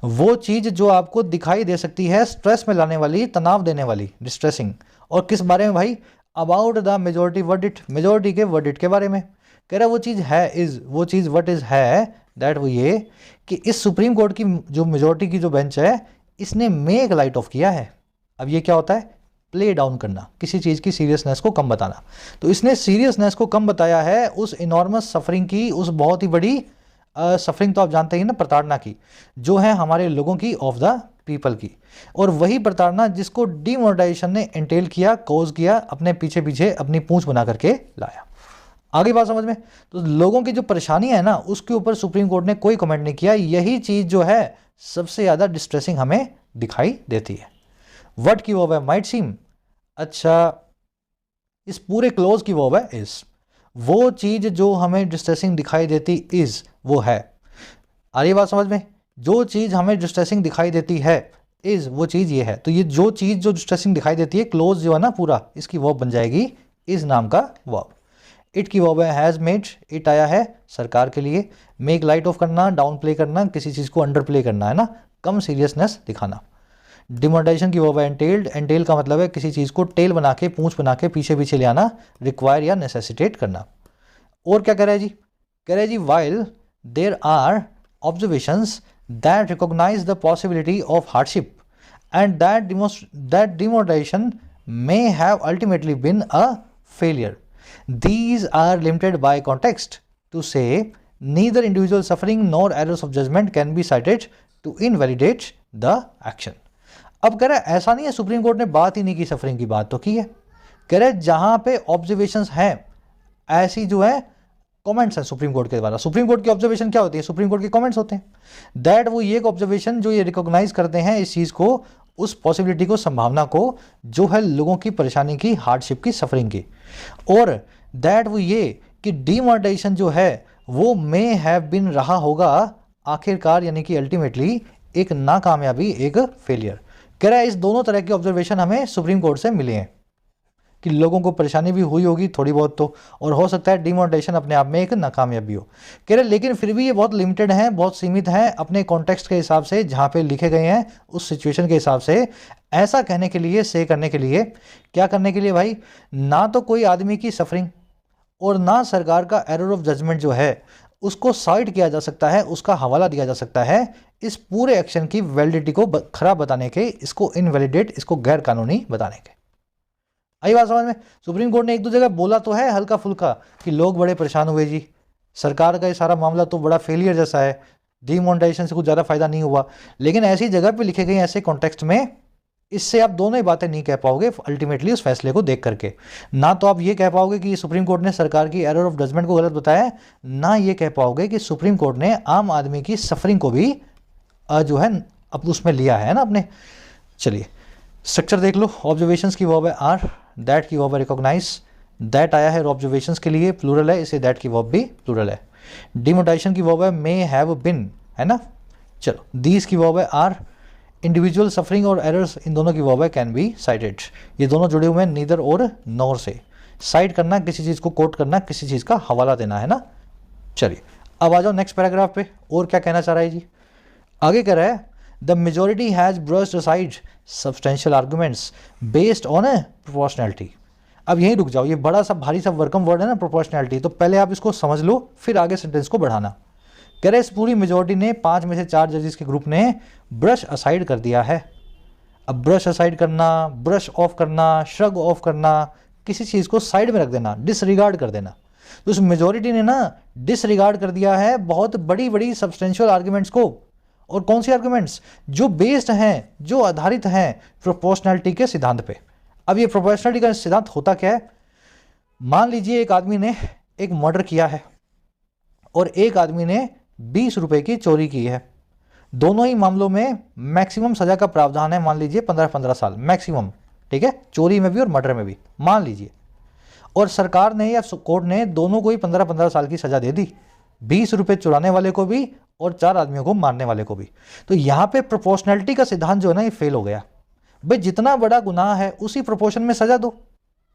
वो चीज जो आपको दिखाई दे सकती है स्ट्रेस में लाने वाली, तनाव देने वाली, डिस्ट्रेसिंग। और किस बारे में भाई, about the majority verdict, majority के वर्डिक्ट के बारे में। कह रहा वो चीज है इज, वो चीज व्हाट इज है दैट, वो ये कि इस सुप्रीम कोर्ट की जो मेजॉरिटी की जो बेंच है, इसने मेक लाइट ऑफ किया है। अब ये क्या होता है, प्ले डाउन करना, किसी चीज़ की सीरियसनेस को कम बताना। तो इसने सीरियसनेस को कम बताया है उस इनॉर्मस सफरिंग की, उस बहुत ही बड़ी सफरिंग तो आप जानते हैं ना, प्रताड़ना की, जो है हमारे लोगों की, ऑफ द पीपल की। और वही प्रताड़ना जिसको डिमोनेटाइजेशन ने एंटेल किया, कॉज किया, अपने पीछे पीछे अपनी पूंछ बना करके लाया। आगे बात समझ में। तो लोगों की जो परेशानी है ना, उसके ऊपर सुप्रीम कोर्ट ने कोई कमेंट नहीं किया। यही चीज़ जो है सबसे ज़्यादा डिस्ट्रेसिंग हमें दिखाई देती है। व्हाट की वर्ब है माइट सीम। अच्छा, इस पूरे क्लोज की वर्ब है इज। वो चीज जो हमें डिस्ट्रेसिंग दिखाई देती इज, वो है। आ रही बात समझ में। जो चीज हमें डिस्ट्रेसिंग दिखाई देती है इज, वो चीज ये है। तो ये जो चीज जो डिस्ट्रेसिंग दिखाई देती है, क्लोज जो है ना पूरा, इसकी वर्ब बन जाएगी इज नाम का वर्ब। इट की वर्ब है हैज़ मेड, इट आया है सरकार के लिए। मेक लाइट ऑफ करना, डाउन प्ले करना, किसी चीज़ को अंडर प्ले करना, है ना, कम सीरियसनेस दिखाना। डिमोनेटाइजेशन की वर्ब है एंटेल्ड, एंटेल का मतलब है किसी चीज़ को टेल बना के, पूंछ बना के पीछे पीछे ले आना, रिक्वायर या नेसेसिटेट करना। और क्या कह रहा है जी, कह रहा है जी while there are observations that recognise the possibility of hardship and that demonetization may have ultimately been a failure. These are limited by context to say neither individual suffering nor errors of judgment can be cited to invalidate the action. अब कह रहा है ऐसा नहीं है supreme court ने बात ही नहीं की, सफरिंग की बात तो की है। कह रहा है जहां पे ऑब्जर्वेशंस हैं ऐसी जो है कमेंट्स हैं सुप्रीम कोर्ट के द्वारा। सुप्रीम कोर्ट की ऑब्जर्वेशन क्या होती है, सुप्रीम कोर्ट के कमेंट्स होते हैं। दैट वो ये ऑब्जर्वेशन जो ये रिकॉग्नाइज करते हैं इस चीज़ को, उस पॉसिबिलिटी को, संभावना को जो है लोगों की परेशानी की, हार्डशिप की, सफरिंग की। और दैट वो ये कि डीमोनेटाइजेशन जो है वो मे हैव बिन रहा होगा आखिरकार, यानी कि अल्टीमेटली एक नाकामयाबी, एक फेलियर। कह रहा है इस दोनों तरह की ऑब्जर्वेशन हमें सुप्रीम कोर्ट से मिले हैं कि लोगों को परेशानी भी हुई होगी थोड़ी बहुत तो, और हो सकता है डिमोनेटाइजेशन अपने आप में एक नाकामयाबी हो। कह रहे लेकिन फिर भी ये बहुत लिमिटेड हैं, बहुत सीमित हैं अपने कॉन्टेक्स्ट के हिसाब से, जहाँ पे लिखे गए हैं उस सिचुएशन के हिसाब से। ऐसा कहने के लिए, से करने के लिए, क्या करने के लिए भाई, ना तो कोई आदमी की सफरिंग और ना सरकार का एरर ऑफ जजमेंट जो है उसको साइड किया जा सकता है, उसका हवाला दिया जा सकता है इस पूरे एक्शन की वैलिडिटी को खराब बताने के, इसको इनवैलिडेट, इसको गैर कानूनी बताने के। आई बात समझ में। सुप्रीम कोर्ट ने एक दो जगह बोला तो है हल्का फुल्का कि लोग बड़े परेशान हुए जी, सरकार का ये सारा मामला तो बड़ा फेलियर जैसा है, डीमोनेटाइजेशन से कुछ ज़्यादा फायदा नहीं हुआ, लेकिन ऐसी जगह पे लिखे गए ऐसे कॉन्टेक्स्ट में इससे आप दोनों ही बातें नहीं कह पाओगे अल्टीमेटली उस फैसले को देख करके। ना तो आप ये कह पाओगे कि सुप्रीम कोर्ट ने सरकार की एरर ऑफ जजमेंट को गलत बताया, ना ये कह पाओगे कि सुप्रीम कोर्ट ने आम आदमी की सफरिंग को भी जो है अब उसमें लिया है ना अपने। चलिए स्ट्रक्चर देख लो। ऑब्जर्वेशंस की वर्ब है आर, दैट की वर्ब है रिकॉग्नाइज, दैट आया है ऑब्जर्वेशंस के लिए, प्लूरल है, इसे दैट की वर्ब भी प्लूरल है। डिमोनेटाइजेशन की वर्ब है मे हैव बिन, है ना। चलो दीज की वर्ब है आर, इंडिविजुअल सफरिंग और एरर्स इन दोनों की वर्ब है कैन बी साइटेड। ये दोनों जुड़े हुए हैं नीदर और नॉर से। साइट करना, किसी चीज़ को कोट करना, किसी चीज़ का हवाला देना, है ना। चलिए अब आ जाओ नेक्स्ट पैराग्राफ पे, और क्या कहना चाह रहा है जी। आगे कह रहा है the majority has brushed aside substantial arguments based on A proportionality. अब यहीं रुक जाओ, ये बड़ा सा भारी सा वर्कम वर्ड है ना प्रोपोर्शनैलिटी, तो पहले आप इसको समझ लो फिर आगे सेंटेंस को बढ़ाना। कह रहे इस पूरी मेजोरिटी ने, 5 में से 4 जजेस के ग्रुप ने ब्रश असाइड कर दिया है। अब ब्रश असाइड करना, ब्रश ऑफ करना, श्रग ऑफ करना, किसी चीज़ को साइड में रख देना, डिसरिगार्ड कर देना। तो उस मेजोरिटी ने ना डिसरिगार्ड कर दिया है बहुत बड़ी बड़ी सब्सटेंशियल आर्ग्यूमेंट्स को। और कौन सी आर्ग्यूमेंट्स, जो बेस्ड हैं, जो आधारित हैं प्रोपोर्शनैलिटी के सिद्धांत पे। अब ये प्रोपोर्शनैलिटी का सिद्धांत होता क्या है, मान लीजिए एक आदमी ने एक मर्डर किया है और एक आदमी ने 20 रुपए की चोरी की है। दोनों ही मामलों में मैक्सिमम सजा का प्रावधान है, मान लीजिए 15-15 साल मैक्सिमम, ठीक है, चोरी में भी और मर्डर में भी मान लीजिए। और सरकार ने या कोर्ट ने दोनों को ही 15-15 साल की सजा दे दी, 20 रुपए चुराने वाले को भी और 4 आदमियों को मारने वाले को भी। तो यहाँ पे प्रोपोर्शनैलिटी का सिद्धांत जो है ना ये फेल हो गया। भाई जितना बड़ा गुनाह है उसी प्रोपोर्शन में सजा दो,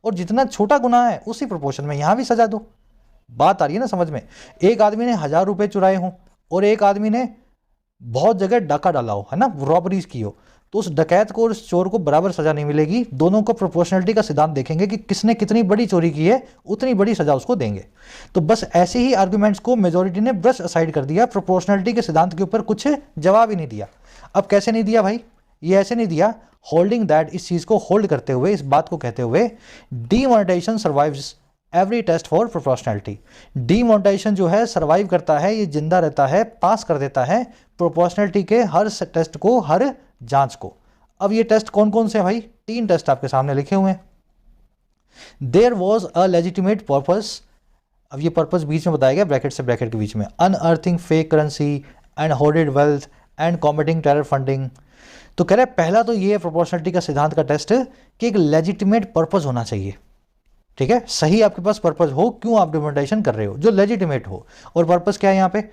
और जितना छोटा गुनाह है उसी प्रोपोर्शन में यहाँ भी सजा दो। बात आ रही है ना समझ में। एक आदमी ने 1000 रुपए चुराए हों और एक आदमी ने बहुत जगह डाका डाला हो, है ना, रॉबरीज की हो, तो उस डकैत को और उस चोर को बराबर सजा नहीं मिलेगी। दोनों को प्रोपोर्शनैलिटी का सिद्धांत देखेंगे कि किसने कितनी बड़ी चोरी की है उतनी बड़ी सजा उसको देंगे। तो बस ऐसे ही आर्गुमेंट्स को मेजोरिटी ने ब्रश असाइड कर दिया, प्रोपोर्शनैलिटी के सिद्धांत के ऊपर कुछ जवाब ही नहीं दिया। अब कैसे नहीं दिया भाई, ये ऐसे नहीं दिया, होल्डिंग दैट, इस चीज को होल्ड करते हुए, इस बात को कहते हुए demonetisation survives every test for proportionality. Demonetisation जो है सर्वाइव करता है, ये जिंदा रहता है, पास कर देता है प्रोपोर्शनैलिटी के हर टेस्ट को, हर जांच को। अब ये टेस्ट कौन कौन से हैं भाई, 3 टेस्ट आपके सामने लिखे हुए हैं। There was a legitimate purpose, अब ये पर्पस बीच में बताया गया ब्रैकेट से ब्रैकेट के बीच में, unearthing fake currency and hoarded wealth and combating terror funding. तो कह रहे हैं पहला तो ये प्रोपोर्शनैलिटी का सिद्धांत का टेस्ट कि एक लेजिटिमेट पर्पस होना चाहिए, ठीक है, सही आपके पास पर्पस हो, क्यों आप डिमोनेटाइजेशन कर रहे हो, जो लेजिटिमेट हो। और पर्पस क्या है यहाँ पे,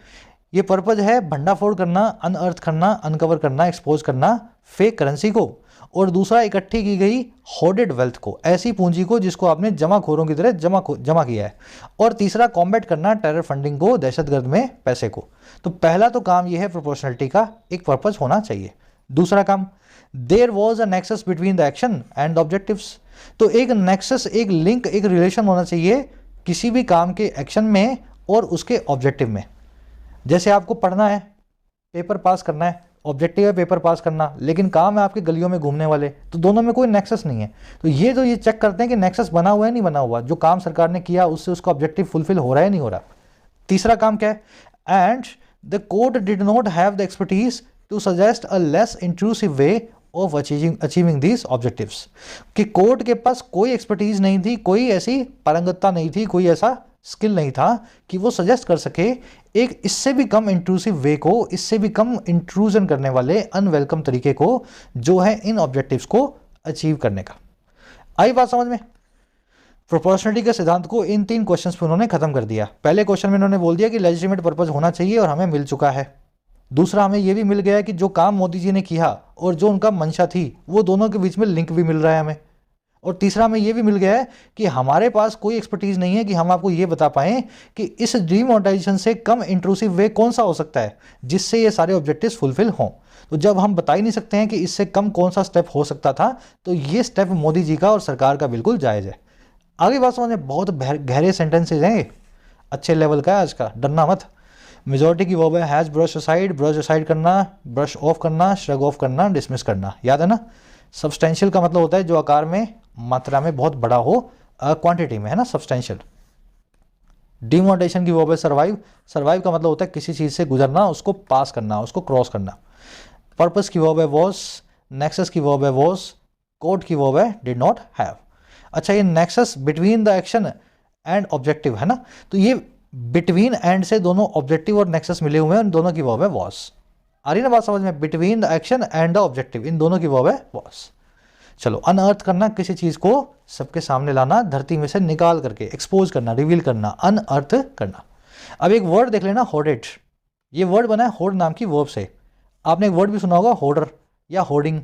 ये पर्पस है भंडाफोड़ करना, अनअर्थ करना, अनकवर करना, एक्सपोज करना फेक करेंसी को और दूसरा इकट्ठी की गई होर्डेड वेल्थ को, ऐसी पूंजी को जिसको आपने जमाखोरों की तरह जमा किया है। और तीसरा कॉम्बैट करना टेरर फंडिंग को, दहशतगर्द में पैसे को। तो पहला तो काम यह है प्रोपोर्शनलिटी का एक पर्पस होना चाहिए। दूसरा काम, there was a nexus between the action and the objectives. तो एक नेक्सस, एक लिंक, एक रिलेशन होना चाहिए किसी भी काम के एक्शन में और उसके ऑब्जेक्टिव में। जैसे आपको पढ़ना है, पेपर पास करना है, ऑब्जेक्टिव है पेपर पास करना, लेकिन काम है आपके गलियों में घूमने वाले, तो दोनों में कोई नेक्सस नहीं है। तो ये चेक करते हैं कि नेक्सस बना हुआ है नहीं बना हुआ, जो काम सरकार ने किया उससे उसका ऑब्जेक्टिव फुलफिल हो रहा है नहीं हो रहा। तीसरा काम क्या है, and the court did not have the expertise to suggest a less intrusive way of achieving these objectives. कि कोर्ट के पास कोई एक्सपर्टीज नहीं थी, कोई ऐसी पारंगतता नहीं थी, कोई ऐसा स्किल नहीं था कि वो सजेस्ट कर सके एक इससे भी कम इंट्रूसिव वे को, इससे भी कम इंट्रूजन करने वाले अनवेलकम तरीके को, जो है इन ऑब्जेक्टिव्स को अचीव करने का। आई बात समझ में? प्रोपोर्शनलिटी के सिद्धांत को इन 3 क्वेश्चंस पे उन्होंने खत्म कर दिया। पहले क्वेश्चन में उन्होंने बोल दिया कि लेजिटिमेट पर्पस होना चाहिए और हमें मिल चुका है। दूसरा, हमें यह भी मिल गया कि जो काम मोदी जी ने किया और जो उनका मंशा थी वो दोनों के बीच में लिंक भी मिल रहा है हमें। और तीसरा हमें यह भी मिल गया है कि हमारे पास कोई एक्सपर्टीज नहीं है कि हम आपको ये बता पाएं कि इस डीमोनेटाइजेशन से कम इंट्रूसिव वे कौन सा हो सकता है जिससे ये सारे ऑब्जेक्टिव्स फुलफिल हों। तो जब हम बता ही नहीं सकते हैं कि इससे कम कौन सा स्टेप हो सकता था, तो ये स्टेप मोदी जी का और सरकार का बिल्कुल जायज़ है। आगे बात समझे, बहुत गहरे सेंटेंसेज हैं, अच्छे लेवल का है आज का, डरना मत। मेजॉरिटी की वर्ब है हैज़ ब्रश असाइड करना, ब्रश ऑफ करना, श्रग ऑफ करना, डिसमिस करना, याद है ना। सब्सटेंशियल का मतलब होता है जो आकार में, मात्रा में बहुत बड़ा हो, क्वांटिटी में, है ना, सब्सटेंशियल। डिमोनेटाइजेशन की वर्ब है सर्वाइव का मतलब होता है किसी चीज़ से गुजरना, उसको पास करना, उसको क्रॉस करना। पर्पस की वर्ब है वॉज, नेक्सस की वर्ब है वॉज, कोर्ट की वर्ब है डिड नॉट हैव। अच्छा, ये nexus between the action and objective है ना, तो ये बिटवीन एंड से दोनों ऑब्जेक्टिव और नेक्सस मिले हुए हैं, उन दोनों की वर्ब है वॉज। आ रही ना बात समझ में? Between the action and the objective, इन दोनों की वर्ब है वॉज। चलो, अनअर्थ करना, किसी चीज़ को सबके सामने लाना, धरती में से निकाल करके, एक्सपोज करना, रिवील करना, अनअर्थ करना। अब एक वर्ड देख लेना, होर्डेड। ये वर्ड बना है होर्ड नाम की वर्ब से। आपने एक वर्ड भी सुना होगा, होर्डर या होर्डिंग।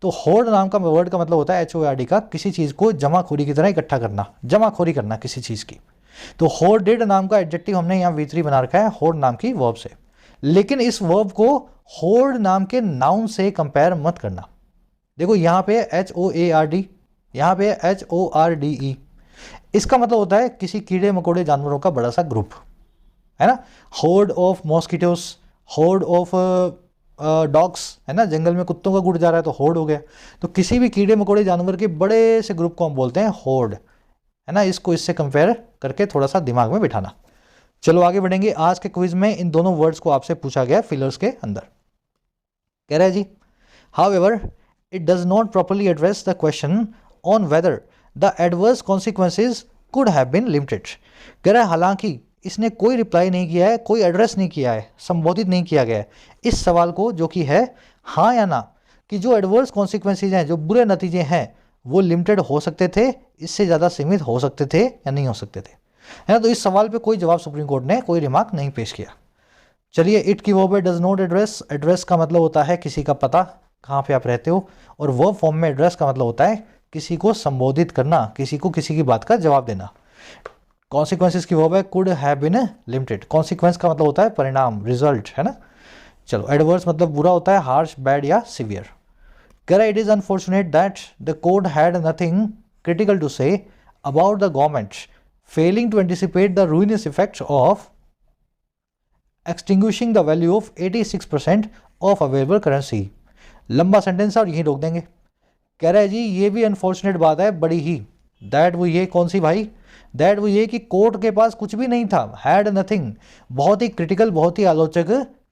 तो होर्ड नाम का वर्ड का मतलब होता है HORD का, किसी चीज़ को जमाखोरी की तरह इकट्ठा करना, जमाखोरी करना किसी चीज़ की। तो होर्डेड नाम का एडजेक्टिव हमने यहाँ V3 बना रखा है होर्ड नाम की वर्ब से। लेकिन इस वर्ब को होर्ड नाम के नाउन से कंपेयर मत करना। देखो यहाँ पे HOARD, यहाँ पे HORDE। इसका मतलब होता है किसी कीड़े मकोड़े जानवरों का बड़ा सा ग्रुप, है ना। Horde of mosquitoes, horde of dogs, है ना, जंगल में कुत्तों का गुट जा रहा है तो होर्ड हो गया। तो किसी भी कीड़े मकोड़े जानवर के बड़े से ग्रुप को हम बोलते हैं होर्ड, है ना। इसको इससे कंपेयर करके थोड़ा सा दिमाग में बिठाना। चलो आगे बढ़ेंगे। आज के क्विज में इन दोनों वर्ड्स को आपसे पूछा गया फिलर्स के अंदर। कह रहा है जी, however it does not properly address the question on whether the adverse consequences could have been limited। कह रहा है हालांकि इसने कोई रिप्लाई नहीं किया है, कोई एड्रेस नहीं किया है, संबोधित नहीं किया गया है इस सवाल को, जो कि है हाँ या ना, कि जो एडवर्स कॉन्सिक्वेंसेज हैं, जो बुरे नतीजे हैं, वो लिमिटेड हो सकते थे, इससे ज़्यादा सीमित हो सकते थे या नहीं हो सकते थे, है ना। तो इस सवाल पे कोई जवाब सुप्रीम कोर्ट ने, कोई रिमार्क नहीं पेश किया। चलिए, इट की वर्ब है डज नॉट एड्रेस। एड्रेस का मतलब होता है किसी का पता, कहाँ पे आप रहते हो, और वर्ब फॉर्म में एड्रेस का मतलब होता है किसी को संबोधित करना, किसी को किसी की बात का जवाब देना। कॉन्सिक्वेंसेस की वर्ब है could have been limited. Consequence का मतलब होता है परिणाम, रिजल्ट, है ना। चलो, एडवर्स मतलब बुरा होता है, हार्श, बैड या सिवियर। कह रहा है it is unfortunate that the court had nothing critical to say about the government failing to anticipate the ruinous effects of extinguishing the value of 86% of available currency. लंबा sentence है और यहीं रोक देंगे। कह रहा है जी, ये भी अनफॉर्चुनेट बात है बड़ी ही। दैट वो ये कौन सी भाई? दैट वो ये कि कोर्ट के पास कुछ भी नहीं था, हैड नथिंग, बहुत ही क्रिटिकल, बहुत ही आलोचक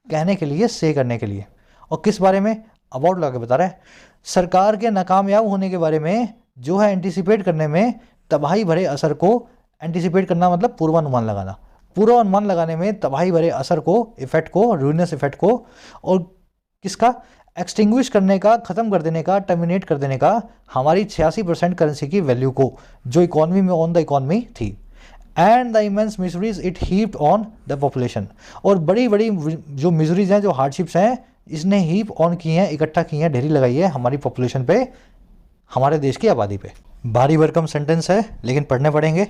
कहने के लिए, से करने के लिए। और किस बारे में? अबाउट लगा के बता रहा है, सरकार के नाकामयाब होने के बारे में, जो है एंटिसिपेट करने में तबाही भरे असर को, एंटिसिपेट करना मतलब पूर्वानुमान लगाना, पूर्वानुमान लगाने में तबाही भरे असर को, इफेक्ट को, रूइनस इफेक्ट को, और किसका? एक्सटिंग्विश करने का, ख़त्म कर देने का, टर्मिनेट कर देने का हमारी 86% करेंसी की वैल्यू को, जो इकॉनमी में, ऑन द इकॉनमी थी। And the immense miseries it heaped on the population, और बड़ी बड़ी जो मिजरीज हैं, जो हार्डशिप्स हैं, इसने हीप ऑन की हैं, इकट्ठा की हैं, ढेरी लगाई है हमारी पॉपुलेशन पे, हमारे देश की आबादी पे। भारी भरकम सेंटेंस है लेकिन पढ़ने पड़ेंगे,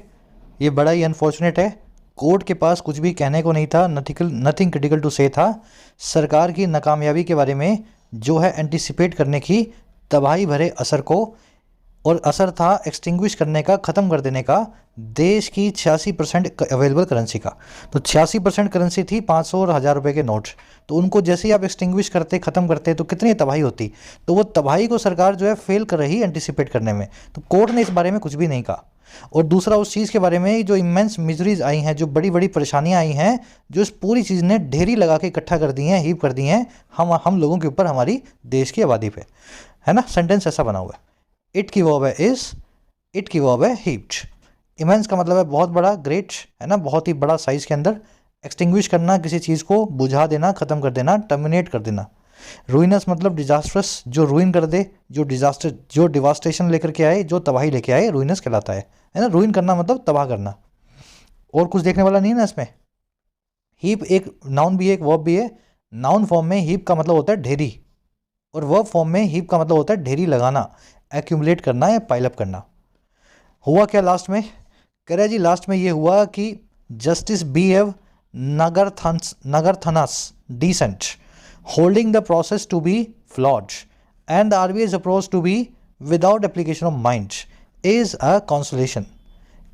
ये बड़ा ही अनफॉर्चुनेट है। कोर्ट के पास कुछ भी कहने को नहीं था, नथिंग क्रिटिकल टू से था। सरकार की नाकामयाबी के बारे में जो है एंटिसिपेट करने की, तबाही भरे असर को, और असर था एक्सटिंग्विश करने का, ख़त्म कर देने का देश की 86% अवेलेबल करेंसी का। तो 86% करेंसी थी 500 और 1000 रुपये के नोट, तो उनको जैसे ही आप एक्सटिंग्विश करते, ख़त्म करते, तो कितनी तबाही होती। तो वो तबाही को सरकार जो है फेल कर रही एंटिसिपेट करने में, तो कोर्ट ने इस बारे में कुछ भी नहीं कहा। और दूसरा उस चीज़ के बारे में जो इमेंस मिजरीज आई हैं, जो बड़ी बड़ी परेशानियां आई हैं, जो इस पूरी चीज़ ने ढेरी लगा के इकट्ठा कर दी हैं, हीप कर दी हैं हम लोगों के ऊपर, हमारी देश की आबादी पे, है ना। सेंटेंस ऐसा बना हुआ है। इट की वर्ब है इज, इट की वर्ब है हीप्ड। इमेंस का मतलब है बहुत बड़ा, ग्रेट है ना, बहुत ही बड़ा साइज के अंदर। एक्सटिंग्विश करना, किसी चीज़ को बुझा देना, ख़त्म कर देना, टर्मिनेट कर देना। रुइनस मतलब डिजास्ट्रस, जो रुइन कर दे, जो डिजास्टर, जो डिवास्टेशन लेकर के आए, जो तबाही लेके आए, रुइनस कहलाता है ना। रुइन करना मतलब तबाह करना। और कुछ देखने वाला नहीं है ना इसमें। हीप एक नाउन भी है, एक वर्ब भी है। नाउन फॉर्म में हीप का मतलब होता है ढेरी, और वर्ब फॉर्म में हीप का मतलब होता है ढेरी लगाना, एक्यूमुलेट करना या पाइलअप करना। हुआ क्या लास्ट में, कह रहे जी लास्ट में ये हुआ कि justice BF Nagarthanas decent, holding the process to be flawed and the RBI's approach to be without application of mind is a consolation।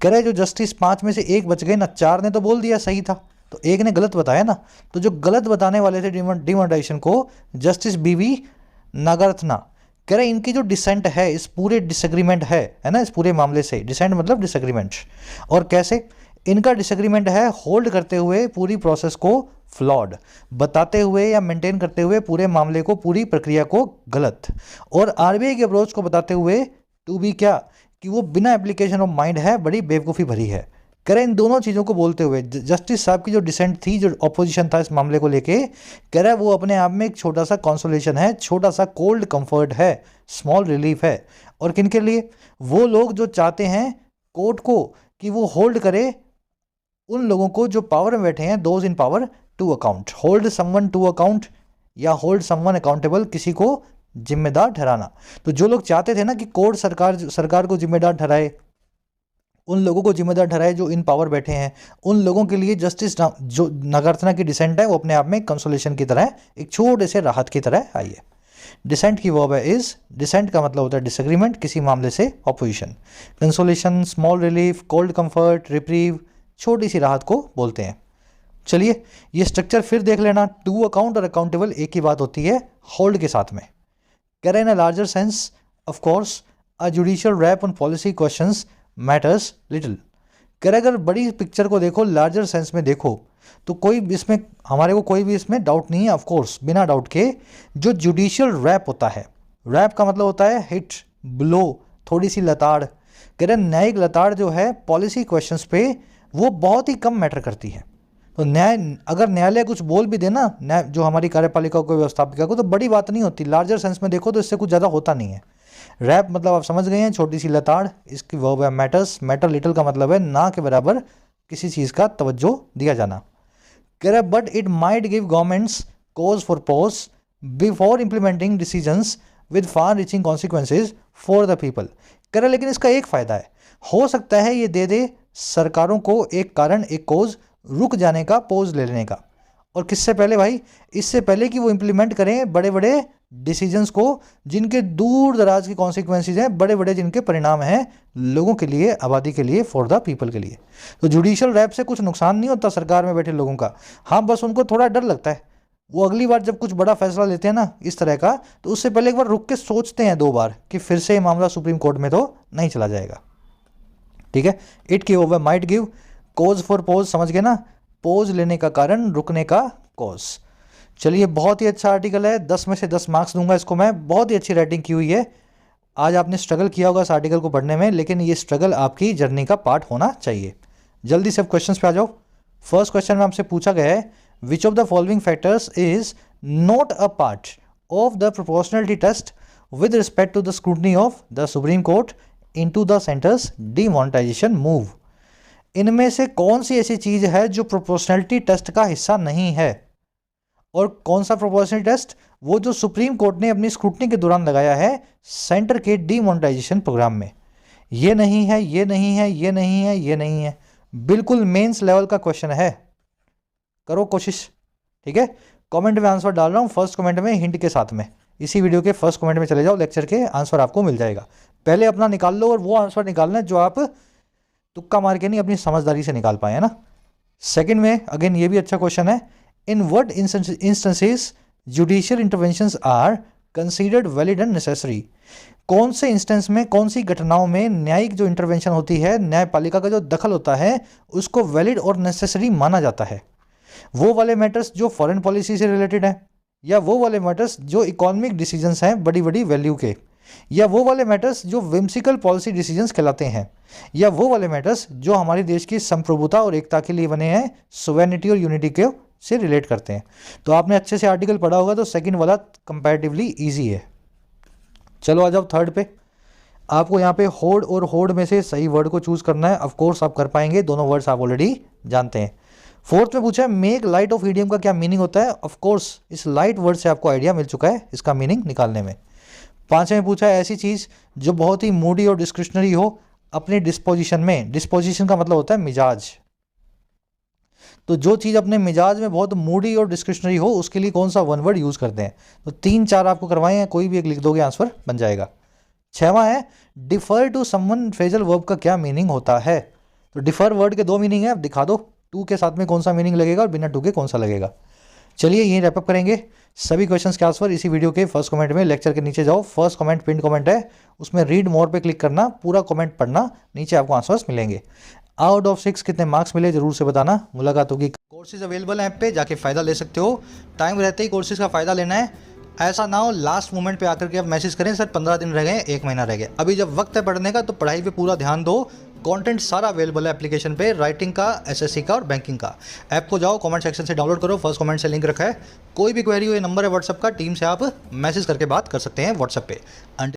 कह रहे जो जस्टिस 5 में से 1 बच गए ना, 4 ने तो बोल दिया सही था, तो 1 ने गलत बताया ना, तो जो गलत बताने वाले थे डिमोनेटाइजेशन को, जस्टिस BV नागारथना, कह रहे इनकी जो डिसेंट है इस पूरे डिसएग्रीमेंट है ना, इस पूरे मामले से, डिसेंट मतलब डिसएग्रीमेंट। और कैसे इनका डिसएग्रीमेंट है, होल्ड करते हुए पूरी प्रोसेस को फ्लॉड, बताते हुए या मेंटेन करते हुए पूरे मामले को, पूरी प्रक्रिया को गलत, और RBI के अप्रोच को बताते हुए टू बी क्या, कि वो बिना एप्लीकेशन ऑफ माइंड है, बड़ी बेवकूफ़ी भरी है। कह रहे इन दोनों चीज़ों को बोलते हुए जस्टिस साहब की जो डिसेंट थी, जो अपोजिशन था इस मामले को लेके, कह रहा है वो अपने आप में एक छोटा सा कंसोलेशन है, छोटा सा कोल्ड कंफर्ट है, स्मॉल रिलीफ है। और किन के लिए, वो लोग जो चाहते हैं कोर्ट को कि वो होल्ड करे उन लोगों को जो पावर में बैठे हैं, those in power to account, hold someone to account या होल्ड समवन अकाउंटेबल, किसी को जिम्मेदार ठहराना। तो जो लोग चाहते थे ना कि कोर्ट सरकार को जिम्मेदार ठहराए, उन लोगों को जिम्मेदार ठहराए जो इन पावर बैठे हैं, उन लोगों के लिए जस्टिस जो नागारथना की डिसेंट है वो अपने आप में कंसोलेशन की तरह, एक छोटे से राहत की तरह आई है। डिसेंट की वर्ब है इज, डिसेंट का मतलब होता है डिसएग्रीमेंट, किसी मामले से opposition. Consolation, small relief, cold comfort, reprieve, छोटी सी राहत को बोलते हैं। चलिए ये स्ट्रक्चर फिर देख लेना। टू अकाउंट और अकाउंटेबल एक ही बात होती है होल्ड के साथ में। कह रहे हैं in larger sense of course a judicial rap on policy questions matters little. कह रहे अगर बड़ी पिक्चर को देखो, लार्जर सेंस में देखो, तो कोई इसमें हमारे को कोई भी इसमें डाउट नहीं है, ऑफ कोर्स बिना डाउट के। जो जुडिशियल रैप होता है, रैप का मतलब होता है हिट, ब्लो, थोड़ी सी लताड़। कह रहे न्यायिक लताड़ जो है पॉलिसी क्वेश्चंस पे, वो बहुत ही कम मैटर करती है। तो अगर न्यायालय कुछ बोल भी देना, जो हमारी कार्यपालिका को, व्यवस्थापिका को, तो बड़ी बात नहीं होती। लार्जर सेंस में देखो तो इससे कुछ ज़्यादा होता नहीं है। रैप मतलब आप समझ गए हैं, छोटी सी लताड़। इसकी वर्ब है मैटर्स। मैटर लिटिल का मतलब है ना के बराबर किसी चीज़ का तवज्जो दिया जाना। कह रहा है but it might give governments cause for pause before implementing decisions with far reaching consequences for the people. कह रहा लेकिन इसका एक फ़ायदा है, हो सकता है ये दे दे सरकारों को एक कारण, एक कोज रुक जाने का, पोज ले लेने का। और किससे पहले भाई, इससे पहले कि वो इम्प्लीमेंट करें बड़े बड़े डिसीजंस को, जिनके दूर दराज के कॉन्सिक्वेंसेज हैं, बड़े बड़े जिनके परिणाम हैं लोगों के लिए, आबादी के लिए, फॉर द पीपल के लिए। तो जुडिशियल रैप से कुछ नुकसान नहीं होता सरकार में बैठे लोगों का। हाँ बस उनको थोड़ा डर लगता है, वो अगली बार जब कुछ बड़ा फैसला लेते हैं ना इस तरह का, तो उससे पहले एक बार रुक के सोचते हैं 2 बार कि फिर से ये मामला सुप्रीम कोर्ट में तो नहीं चला जाएगा। ठीक है। इट की over might give, cause for pause, समझ गए ना, पोज लेने का कारण, रुकने का कॉज। चलिए बहुत ही अच्छा आर्टिकल है, 10 में से 10 मार्क्स दूंगा इसको मैं। बहुत ही अच्छी राइटिंग की हुई है। आज आपने स्ट्रगल किया होगा इस आर्टिकल को पढ़ने में, लेकिन ये स्ट्रगल आपकी जर्नी का पार्ट होना चाहिए। जल्दी से अब क्वेश्चंस पे आ जाओ। फर्स्ट क्वेश्चन में आपसे पूछा गया है which of the following factors is not a part of the proportionality test with respect to the scrutiny of the Supreme Court into the centre's demonetisation move. इनमें से कौन सी ऐसी चीज है जो प्रोपोर्शनलिटी टेस्ट का हिस्सा नहीं है और कौन सा प्रोपोर्शनल टेस्ट? वो जो सुप्रीम कोर्ट ने अपनी स्क्रूटनी के दौरान लगाया है सेंटर के डीमोनेटाइजेशन प्रोग्राम में। ये नहीं है, ये नहीं है, ये नहीं है, ये नहीं है, बिल्कुल मेंस लेवल का क्वेश्चन है, करो कोशिश। ठीक है, कमेंट में आंसर डाल रहा हूँ, फर्स्ट कमेंट में हिंट के साथ में, इसी वीडियो के फर्स्ट कमेंट में चले जाओ, लेक्चर के आंसर आपको मिल जाएगा। पहले अपना निकाल लो, और वो आंसर निकालना है जो आप तुक्का मार के नहीं अपनी समझदारी से निकाल पाए, है ना। सेकंड में अगेन ये भी अच्छा क्वेश्चन है, in what instances judicial interventions are considered valid and necessary. कौन से इंस्टेंस में, कौन सी घटनाओं में न्यायिक जो इंटरवेंशन होती है, न्यायपालिका का जो दखल होता है, उसको वैलिड और नेसेसरी माना जाता है? वो वाले मैटर्स जो फॉरेन पॉलिसी से रिलेटेड है, या वो वाले मैटर्स जो इकोनॉमिक डिसीजंस हैं बड़ी बड़ी वैल्यू के, या वो वाले मैटर्स जो विम्सिकल पॉलिसी डिसीजंस कहलाते हैं, या वो वाले मैटर्स जो हमारे देश की संप्रभुता और एकता के लिए बने हैं, सोवेनिटी और यूनिटी के से रिलेट करते हैं। तो आपने अच्छे से आर्टिकल पढ़ा होगा, तो सेकंड वाला कंपैरेटिवली इजी है। चलो आ जाओ थर्ड पे। आपको यहाँ पे होड़ और होड़ में से सही वर्ड को चूज करना है। ऑफ कोर्स आप कर पाएंगे, दोनों वर्ड्स आप ऑलरेडी जानते हैं। फोर्थ में पूछा है मेक लाइट ऑफ ईडियम का क्या मीनिंग होता है। ऑफ कोर्स इस लाइट वर्ड से आपको आइडिया मिल चुका है इसका मीनिंग निकालने में। पांचवें में पूछा है ऐसी चीज जो बहुत ही मूडी और डिस्क्रिशनरी हो अपने डिस्पोजिशन में। डिस्पोजिशन का मतलब होता है मिजाज। तो जो चीज अपने मिजाज में बहुत मूडी और डिस्क्रिशनरी हो उसके लिए कौन सा वन वर्ड यूज करते हैं। तो 3-4 आपको करवाए हैं, कोई भी एक लिख दोगे आंसर बन जाएगा। 6वां है defer to someone phrasal verb का क्या मीनिंग होता है। तो डिफर वर्ड के 2 मीनिंग है, आप दिखा दो टू के साथ में कौन सा मीनिंग लगेगा और बिना टू के कौन सा लगेगा। चलिए यही रैपअप करेंगे। सभी क्वेश्चंस के आंसर इसी वीडियो के फर्स्ट कमेंट में, लेक्चर के नीचे जाओ, फर्स्ट कमेंट पिन कमेंट है, उसमें रीड मोर पे क्लिक करना, पूरा कमेंट पढ़ना, नीचे आपको आंसर्स मिलेंगे। आउट ऑफ 6 कितने मार्क्स मिले जरूर से बताना। मुलाकात होगी। कोर्सेज अवेलेबल हैं ऐप पे, जाके फ़ायदा ले सकते हो। टाइम रहते ही कोर्सेज का फ़ायदा लेना है, ऐसा ना हो लास्ट मोमेंट पे आकर के आप मैसेज करें सर 15 दिन रह गए, 1 महीना रह गया। अभी जब वक्त है पढ़ने का तो पढ़ाई पे पूरा ध्यान दो। कंटेंट सारा अवेलेबल है एप्लीकेशन पे, राइटिंग का, एसएससी का और बैंकिंग का। ऐप को जाओ, कमेंट सेक्शन से डाउनलोड करो, फर्स्ट कमेंट से लिंक रखा है। कोई भी क्वेरी हो, ये नंबर है व्हाट्सएप का, टीम से आप मैसेज करके बात कर सकते हैं व्हाट्सएप पे।